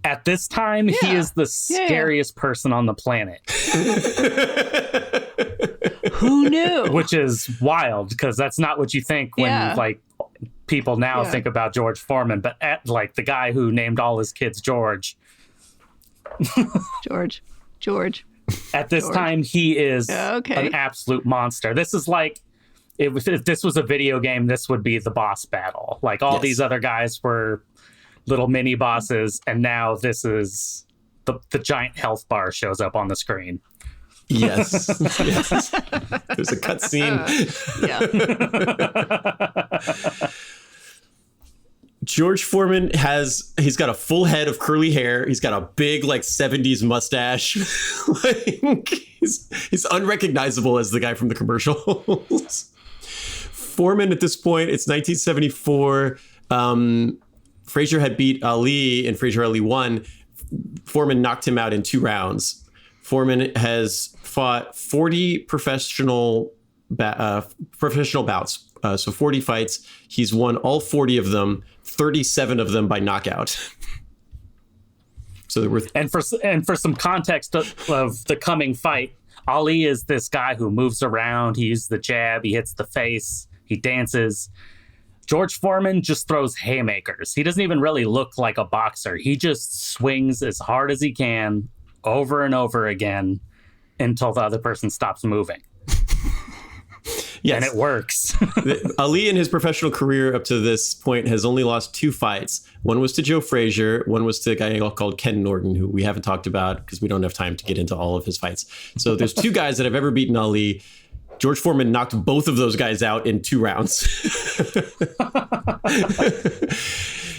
At this time, he is the scariest person on the planet. Who knew? Which is wild, because that's not what you think when like people now think about George Foreman, but like the guy who named all his kids George. George. At this time, he is an absolute monster. This is like, if this was a video game, this would be the boss battle. Like all these other guys were little mini bosses, and now this is the giant health bar shows up on the screen. Yes. There's a cutscene. George Foreman he's got a full head of curly hair. He's got a big like 70s mustache. Like, he's unrecognizable as the guy from the commercials. Foreman at this point, it's 1974. Frazier had beat Ali and Frazier Ali won. Foreman knocked him out in 2 rounds. Foreman has fought 40 professional bouts. So 40 fights. He's won all 40 of them, 37 of them by knockout. So there were and for some context of the coming fight, Ali is this guy who moves around. He uses the jab. He hits the face. He dances. George Foreman just throws haymakers. He doesn't even really look like a boxer. He just swings as hard as he can over and over again until the other person stops moving. Yes. And it works. Ali in his professional career up to this point has only lost 2 fights. One was to Joe Frazier. One was to a guy called Ken Norton, who we haven't talked about because we don't have time to get into all of his fights. So there's 2 guys that have ever beaten Ali. George Foreman knocked both of those guys out in 2 rounds.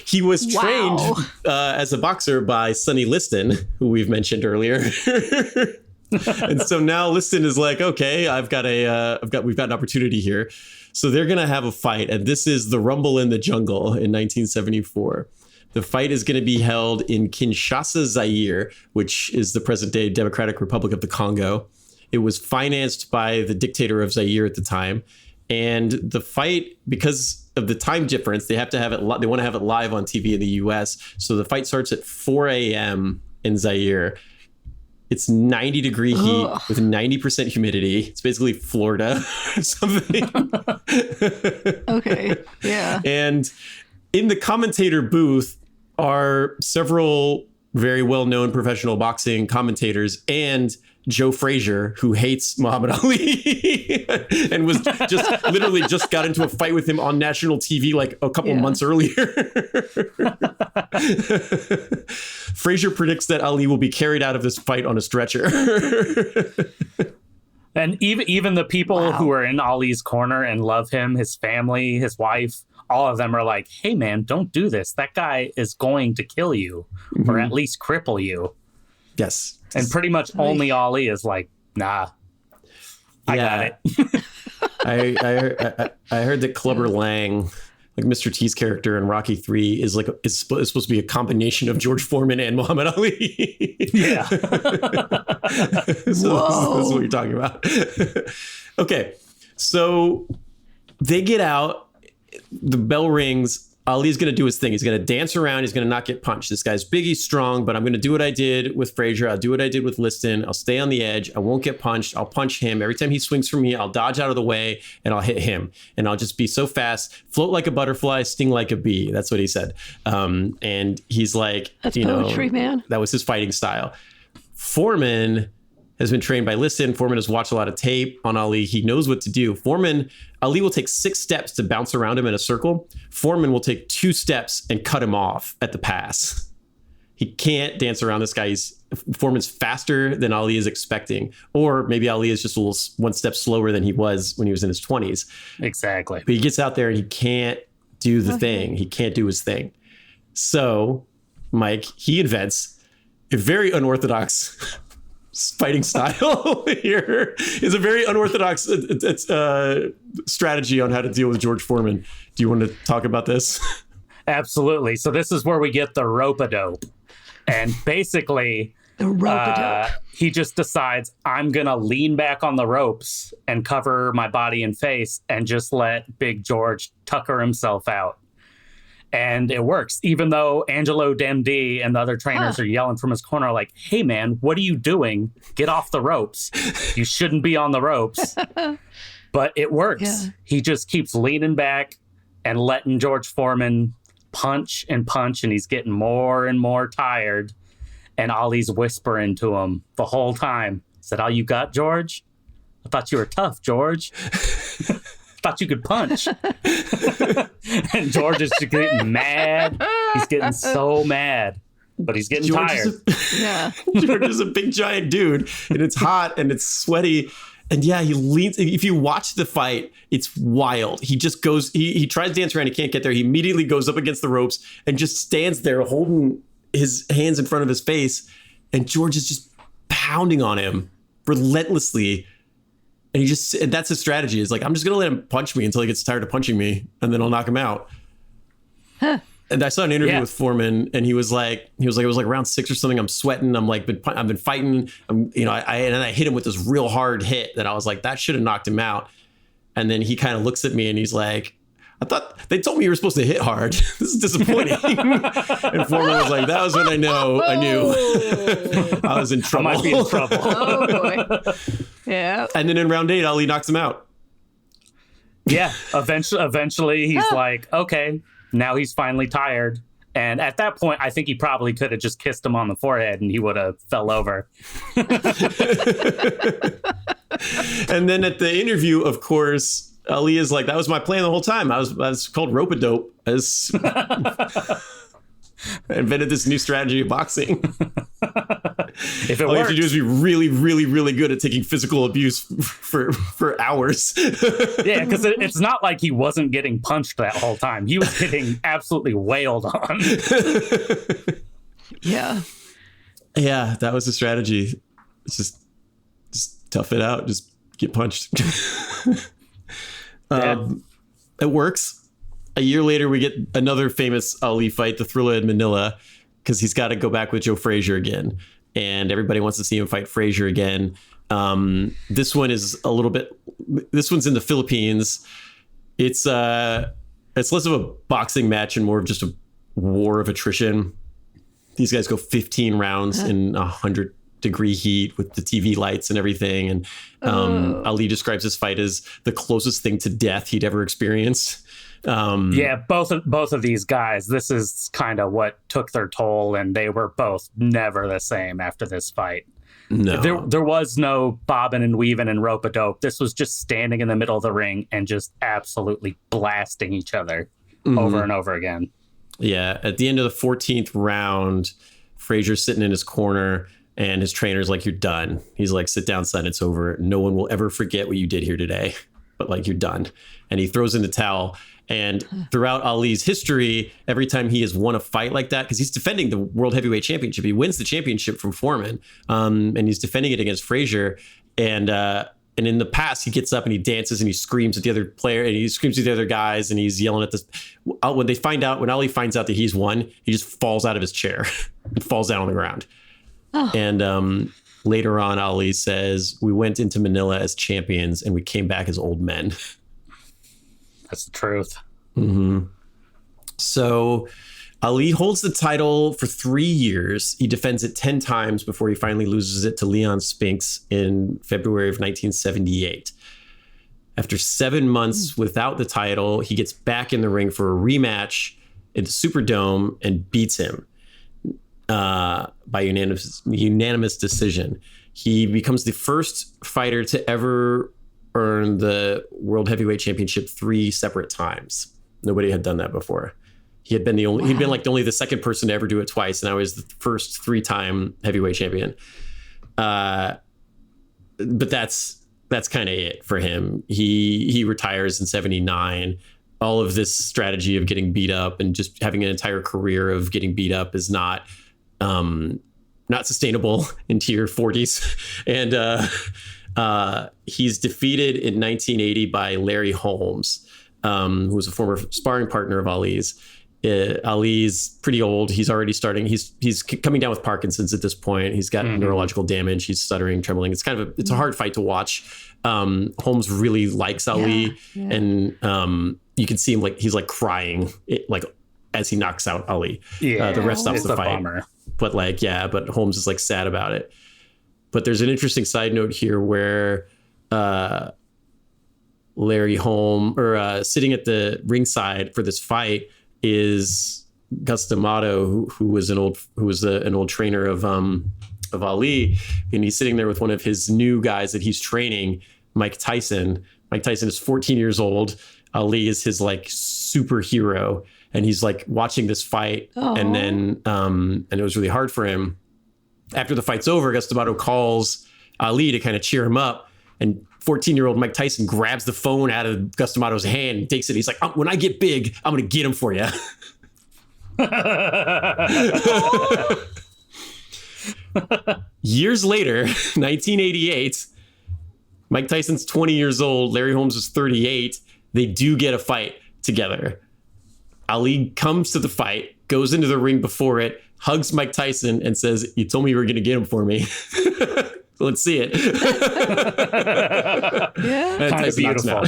He was trained as a boxer by Sonny Liston, who we've mentioned earlier. And so now Liston is like, okay, we've got an opportunity here. So they're going to have a fight. And this is the Rumble in the Jungle in 1974. The fight is going to be held in Kinshasa, Zaire, which is the present day Democratic Republic of the Congo. It was financed by the dictator of Zaire at the time. And the fight, because of the time difference, they have to have it. They want to have it live on TV in the US. So the fight starts at 4 a.m. in Zaire. It's 90-degree heat with 90% humidity. It's basically Florida or something. Okay, yeah. And in the commentator booth are several very well-known professional boxing commentators and Joe Frazier, who hates Muhammad Ali and was literally just got into a fight with him on national TV like a couple months earlier. Frazier predicts that Ali will be carried out of this fight on a stretcher. And even the people who are in Ali's corner and love him, his family, his wife, all of them are like, hey, man, don't do this. That guy is going to kill you or at least cripple you. Yes. And pretty much only Ali is like, nah, I got it. I heard that Clubber Lang like Mr. T's character in Rocky 3 is supposed to be a combination of George Foreman and Muhammad Ali. Yeah. So this is what you're talking about. Okay. So they get out, the bell rings. Ali's going to do his thing. He's going to dance around. He's going to not get punched. This guy's big, he's strong, but I'm going to do what I did with Frazier. I'll do what I did with Liston. I'll stay on the edge. I won't get punched. I'll punch him. Every time he swings for me, I'll dodge out of the way and I'll hit him. And I'll just be so fast, float like a butterfly, sting like a bee. That's what he said. And he's like, that's poetry, man. That was his fighting style. Foreman has been trained by Liston. Foreman has watched a lot of tape on Ali. He knows what to do. Ali will take 6 steps to bounce around him in a circle. Foreman will take 2 steps and cut him off at the pass. He can't dance around this guy. Foreman's faster than Ali is expecting. Or maybe Ali is just a little 1 step slower than he was when he was in his 20s. Exactly. But he gets out there and he can't do the thing. He can't do his thing. So, Mike, he invents a very unorthodox fighting style here. Is a very unorthodox strategy on how to deal with George Foreman. Do you want to talk about this? Absolutely. So this is where we get the rope-a-dope. And basically, he just decides, I'm going to lean back on the ropes and cover my body and face and just let Big George tucker himself out. And it works, even though Angelo Dundee and the other trainers are yelling from his corner like, hey, man, what are you doing? Get off the ropes. You shouldn't be on the ropes. But it works. Yeah. He just keeps leaning back and letting George Foreman punch, and he's getting more and more tired. And Ali's whispering to him the whole time. Is that all you got, George? I thought you were tough, George. Thought you could punch. And George is getting mad. He's getting so mad, but he's getting tired. George is a big giant dude, and it's hot and it's sweaty. And yeah, he leans. If you watch the fight, it's wild. He just goes, he tries to dance around. He can't get there. He immediately goes up against the ropes and just stands there holding his hands in front of his face. And George is just pounding on him relentlessly. And that's his strategy, is like, I'm just going to let him punch me until he gets tired of punching me, and then I'll knock him out. Huh. And I saw an interview with Foreman, and he was like, it was like round 6 or something. I'm sweating. I've been fighting. And I hit him with this real hard hit that I was like, that should have knocked him out. And then he kind of looks at me and he's like, I thought they told me you were supposed to hit hard. This is disappointing. And Foreman was like, that was when I knew I was in trouble. I might be in trouble. Oh boy. Yeah. And then in round 8, Ali knocks him out. Yeah. Eventually he's like, okay, now he's finally tired. And at that point, I think he probably could have just kissed him on the forehead and he would have fell over. And then at the interview, of course, Ali is like, that was my plan the whole time. I was called rope-a-dope. I invented this new strategy of boxing. If it All you have works. to do is be really, really, really good at taking physical abuse for hours. Yeah, because it's not like he wasn't getting punched that whole time. He was getting absolutely wailed on. Yeah. Yeah, that was the strategy. It's just tough it out. Just get punched. It works. A year later, we get another famous Ali fight, the Thrilla in Manila, because he's got to go back with Joe Frazier again. And everybody wants to see him fight Frazier again. This one is this one's in the Philippines. It's less of a boxing match and more of just a war of attrition. These guys go 15 rounds in 100-degree heat with the TV lights and everything. And Ali describes this fight as the closest thing to death he'd ever experienced. Yeah, both of these guys, this is kind of what took their toll, and they were both never the same after this fight. No. There was no bobbing and weaving and rope-a-dope. This was just standing in the middle of the ring and just absolutely blasting each other over and over again. Yeah, at the end of the 14th round, Frazier's sitting in his corner, and his trainer's like, you're done. He's like, sit down, son, it's over. No one will ever forget what you did here today, but like, you're done. And he throws in the towel. And throughout Ali's history, every time he has won a fight like that, because he's defending the World Heavyweight Championship, he wins the championship from Foreman, and he's defending it against Frazier. And And in the past, he gets up and he dances and he screams at the other player and he screams at the other guys and he's yelling at this. When Ali finds out that he's won, he just falls out of his chair and falls down on the ground. Oh. And later on, Ali says, "We went into Manila as champions and we came back as old men." That's the truth. Mm-hmm. So Ali holds the title for 3 years. He defends it 10 times before he finally loses it to Leon Spinks in February of 1978. After 7 months without the title, he gets back in the ring for a rematch in the Superdome and beats him by unanimous decision. He becomes the first fighter to ever earn the World Heavyweight Championship 3 separate times. Nobody had done that before. He'd been only the second person to ever do it twice, and I was the first 3-time heavyweight champion. But that's kind of it for him. He retires in 79. All of this strategy of getting beat up and just having an entire career of getting beat up is not sustainable into your 40s. And he's defeated in 1980 by Larry Holmes, who was a former sparring partner of Ali's. Ali's pretty old. He's already starting. He's coming down with Parkinson's at this point. He's got neurological damage. He's stuttering, trembling. It's it's a hard fight to watch. Holmes really likes Ali, and you can see him he's crying as he knocks out Ali. Yeah, the ref stops the fight. Bummer. But but Holmes is sad about it. But there's an interesting side note here where Larry Holmes, sitting at the ringside for this fight, is Gus D'Amato, who was an old trainer of Ali, and he's sitting there with one of his new guys that he's training, Mike Tyson. Mike Tyson is 14 years old. Ali is his superhero, and he's watching this fight. Aww. And then and it was really hard for him. After the fight's over, Gus D'Amato calls Ali to kind of cheer him up, and 14-year-old Mike Tyson grabs the phone out of Gus D'Amato's hand and takes it. He's like, "When I get big, I'm going to get him for you." Years later, 1988, Mike Tyson's 20 years old. Larry Holmes is 38. They do get a fight together. Ali comes to the fight, goes into the ring before it, hugs Mike Tyson and says, "You told me you were going to get him for me." Let's see it. Yeah. Kind of beautiful.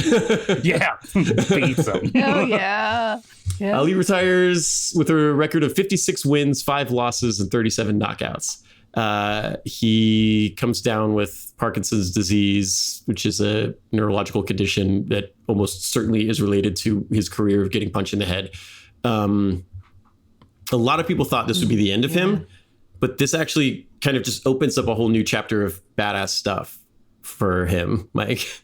Yeah. Beats him. Oh, yeah. Ali retires with a record of 56 wins, 5 losses, and 37 knockouts. He comes down with Parkinson's disease, which is a neurological condition that almost certainly is related to his career of getting punched in the head. A lot of people thought this would be the end of him, but this actually kind of just opens up a whole new chapter of badass stuff for him, Mike.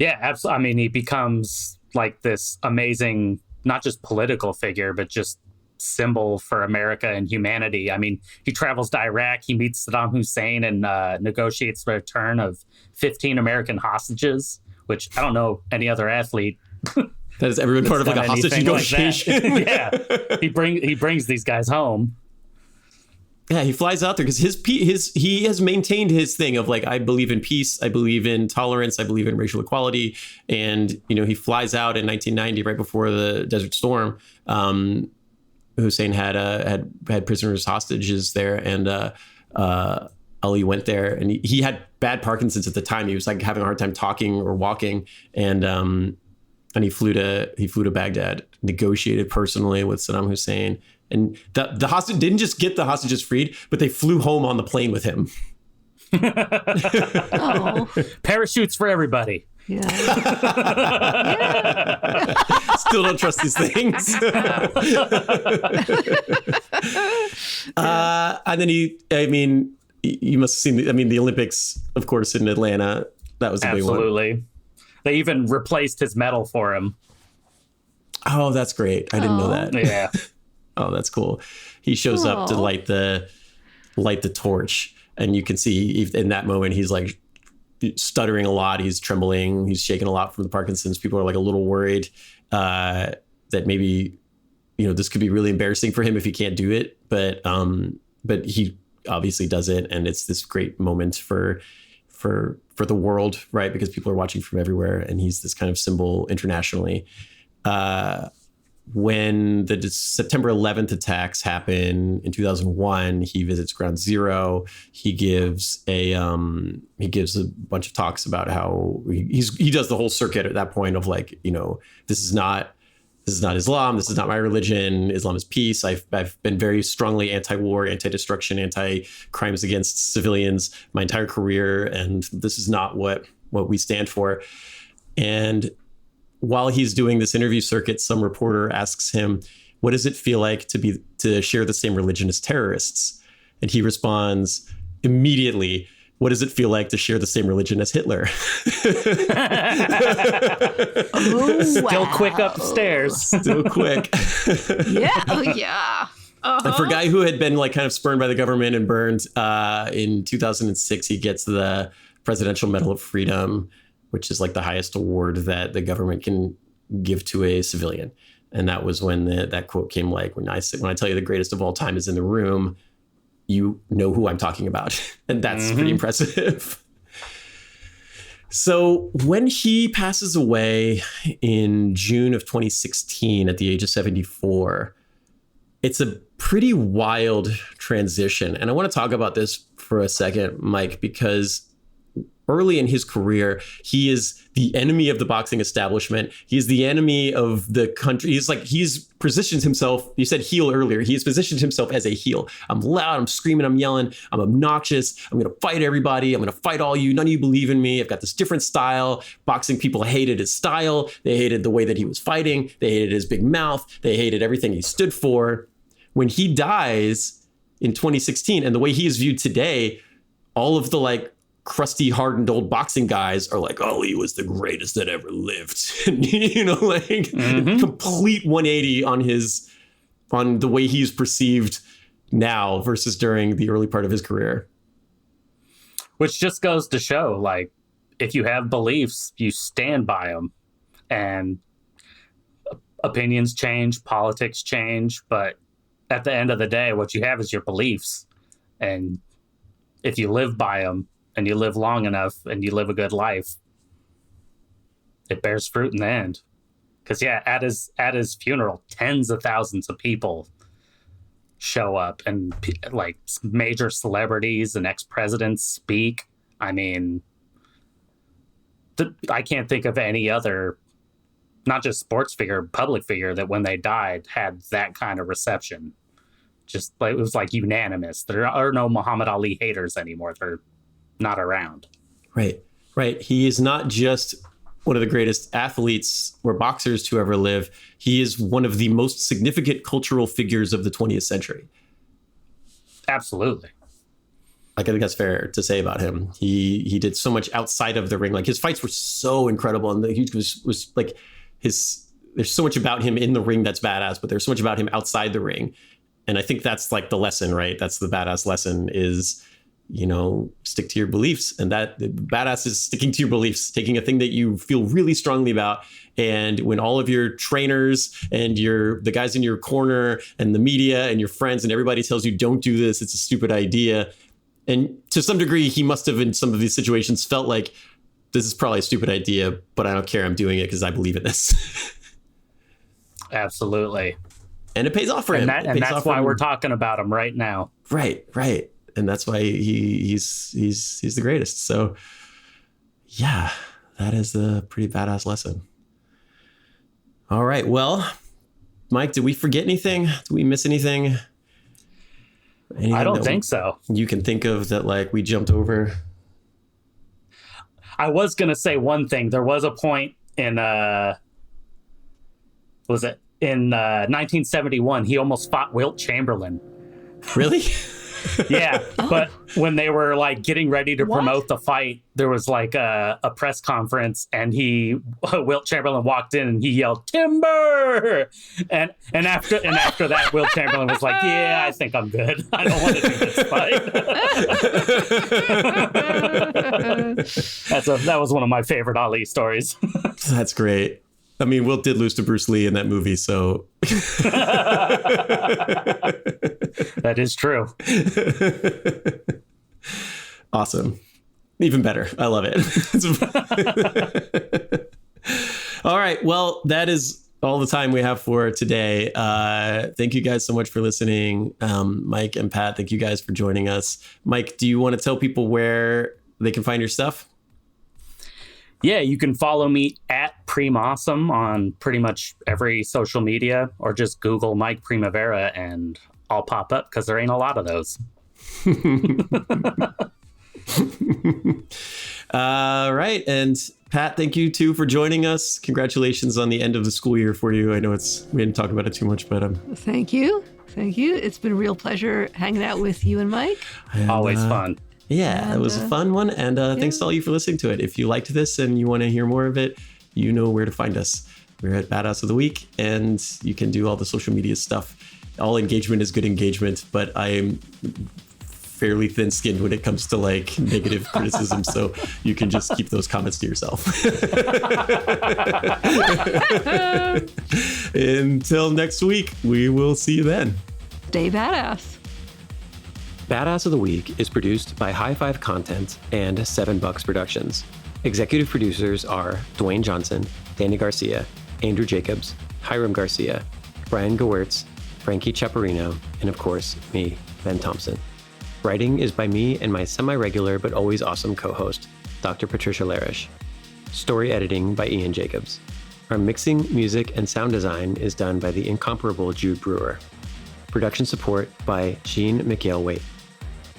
Yeah, absolutely. I mean, he becomes this amazing, not just political figure, but just symbol for America and humanity. I mean, he travels to Iraq, he meets Saddam Hussein and negotiates the return of 15 American hostages, which I don't know any other athlete that has ever been part of a hostage negotiation. Yeah, he brings these guys home. Yeah, he flies out there because he has maintained his thing of I believe in peace, I believe in tolerance, I believe in racial equality, and he flies out in 1990 right before the Desert Storm. Hussein had prisoners hostages there, and Ali went there, and he had bad Parkinson's at the time. He was having a hard time talking or walking, and he flew to Baghdad, negotiated personally with Saddam Hussein. And the hostage didn't just get the hostages freed, but they flew home on the plane with him. Oh. Parachutes for everybody. Yeah. Still don't trust these things. And then you must have seen the Olympics, of course, in Atlanta. That was the big one. Absolutely. They even replaced his medal for him. Oh, that's great. I didn't know that. Yeah. Oh, that's cool. He shows up to light the torch, and you can see in that moment he's stuttering a lot. He's trembling. He's shaking a lot from the Parkinson's. People are a little worried that maybe this could be really embarrassing for him if he can't do it. But he obviously does it, and it's this great moment for for the world, right? Because people are watching from everywhere, and he's this kind of symbol internationally. When the September 11th attacks happen in 2001, he visits Ground Zero. He gives a bunch of talks about how he does the whole circuit at that point of like, you know, this is not Islam. This is not my religion. Islam is peace. I've been very strongly anti-war, anti-destruction, anti-crimes against civilians my entire career, and this is not what we stand for. And while he's doing this interview circuit, some reporter asks him, what does it feel like to share the same religion as terrorists? And he responds immediately, what does it feel like to share the same religion as Hitler? Still quick upstairs. Still quick. Yeah. Oh, yeah. And for a guy who had been like kind of spurned by the government and burned, in 2006, he gets the Presidential Medal of Freedom, which is like the highest award that the government can give to a civilian. And that was when that quote came, like, when I tell you the greatest of all time is in the room, you know who I'm talking about. And that's pretty impressive. So when he passes away in June of 2016 at the age of 74, it's a pretty wild transition. And I want to talk about this for a second, Mike, because early in his career, he is the enemy of the boxing establishment. He is the enemy of the country. He's positioned himself. You said heel earlier. He has positioned himself as a heel. I'm loud. I'm screaming. I'm yelling. I'm obnoxious. I'm going to fight everybody. I'm going to fight all you. None of you believe in me. I've got this different style. Boxing people hated his style. They hated the way that he was fighting. They hated his big mouth. They hated everything he stood for. When he dies in 2016, and the way he is viewed today, all of the like crusty, hardened old boxing guys are like, oh, he was the greatest that ever lived. You know, like complete 180 on the way he's perceived now versus during the early part of his career. Which just goes to show, like, if you have beliefs, you stand by them. And opinions change, politics change, but at the end of the day, what you have is your beliefs. And if you live by them, and you live long enough and you live a good life, it bears fruit in the end. Because yeah, at his funeral, tens of thousands of people show up, and like major celebrities and ex-presidents speak. I mean, I can't think of any other, not just sports figure, public figure, that when they died had that kind of reception. Just like, it was like unanimous. There are no Muhammad Ali haters anymore. They're not around. Right. He is not just one of the greatest athletes or boxers to ever live. He is one of the most significant cultural figures of the 20th century. Absolutely. Like, I think that's fair to say about him. He did so much outside of the ring. Like, his fights were so incredible, and he was like there's so much about him in the ring that's badass, but there's so much about him outside the ring. And I think that's like the lesson, right? That's the badass lesson is, you know, stick to your beliefs. And that the badass is sticking to your beliefs, taking a thing that you feel really strongly about. And when all of your trainers and the guys in your corner and the media and your friends and everybody tells you, don't do this, it's a stupid idea. And to some degree, he must have in some of these situations felt like, this is probably a stupid idea, but I don't care. I'm doing it because I believe in this. Absolutely. And it pays off for him. And that's why we're talking about him right now. Right. And that's why he's the greatest. So yeah, that is a pretty badass lesson. All right. Well, Mike, did we forget anything? Did we miss anything? I don't think so. You can think of that, like, we jumped over. I was going to say one thing. There was a point in, was it in 1971, he almost fought Wilt Chamberlain. Really? Yeah, but when they were like getting ready to promote the fight, there was like a press conference, and Wilt Chamberlain walked in and he yelled "Timber!" and after that, Wilt Chamberlain was like, "Yeah, I think I'm good. I don't want to do this fight." That was one of my favorite Ali stories. That's great. I mean, Wilt did lose to Bruce Lee in that movie, so that is true. Awesome. Even better. I love it. All right. Well, that is all the time we have for today. Thank you guys so much for listening. Mike and Pat, thank you guys for joining us. Mike, do you want to tell people where they can find your stuff? Yeah, you can follow me at Primawesome on pretty much every social media, or just Google Mike Primavera and I'll pop up, because there ain't a lot of those. Right. And Pat, thank you too for joining us. Congratulations on the end of the school year for you. I know we didn't talk about it too much, but Thank you. It's been a real pleasure hanging out with you and Mike. And, always fun. Yeah, it was a fun one. And thanks to all you for listening to it. If you liked this and you want to hear more of it, you know where to find us. We're at Badass of the Week, and you can do all the social media stuff. All engagement is good engagement, but I'm fairly thin-skinned when it comes to like negative criticism, so you can just keep those comments to yourself. Until next week, we will see you then. Stay badass. Badass of the Week is produced by High Five Content and $7 Productions. Executive producers are Dwayne Johnson, Danny Garcia, Andrew Jacobs, Hiram Garcia, Brian Gewirtz, Frankie Chaparino, and of course, me, Ben Thompson. Writing is by me and my semi-regular but always awesome co-host, Dr. Patricia Larash. Story editing by Ian Jacobs. Our mixing, music, and sound design is done by the incomparable Jude Brewer. Production support by Jean McHale-Waite.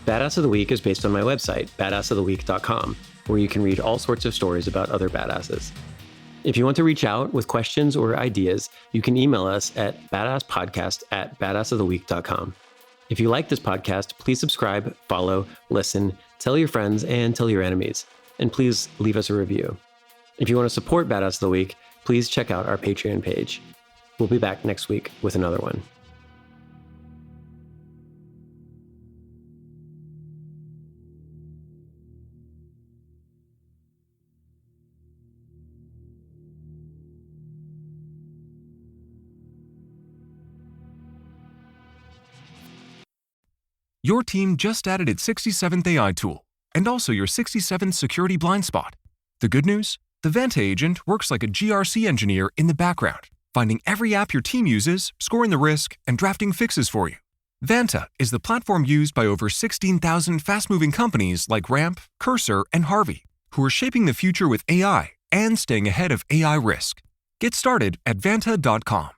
Badass of the Week is based on my website, badassoftheweek.com, where you can read all sorts of stories about other badasses. If you want to reach out with questions or ideas, you can email us at badasspodcast@badassoftheweek.com. If you like this podcast, please subscribe, follow, listen, tell your friends, and tell your enemies. And please leave us a review. If you want to support Badass of the Week, please check out our Patreon page. We'll be back next week with another one. Your team just added its 67th AI tool, and also your 67th security blind spot. The good news? The Vanta agent works like a GRC engineer in the background, finding every app your team uses, scoring the risk, and drafting fixes for you. Vanta is the platform used by over 16,000 fast-moving companies like Ramp, Cursor, and Harvey, who are shaping the future with AI and staying ahead of AI risk. Get started at Vanta.com.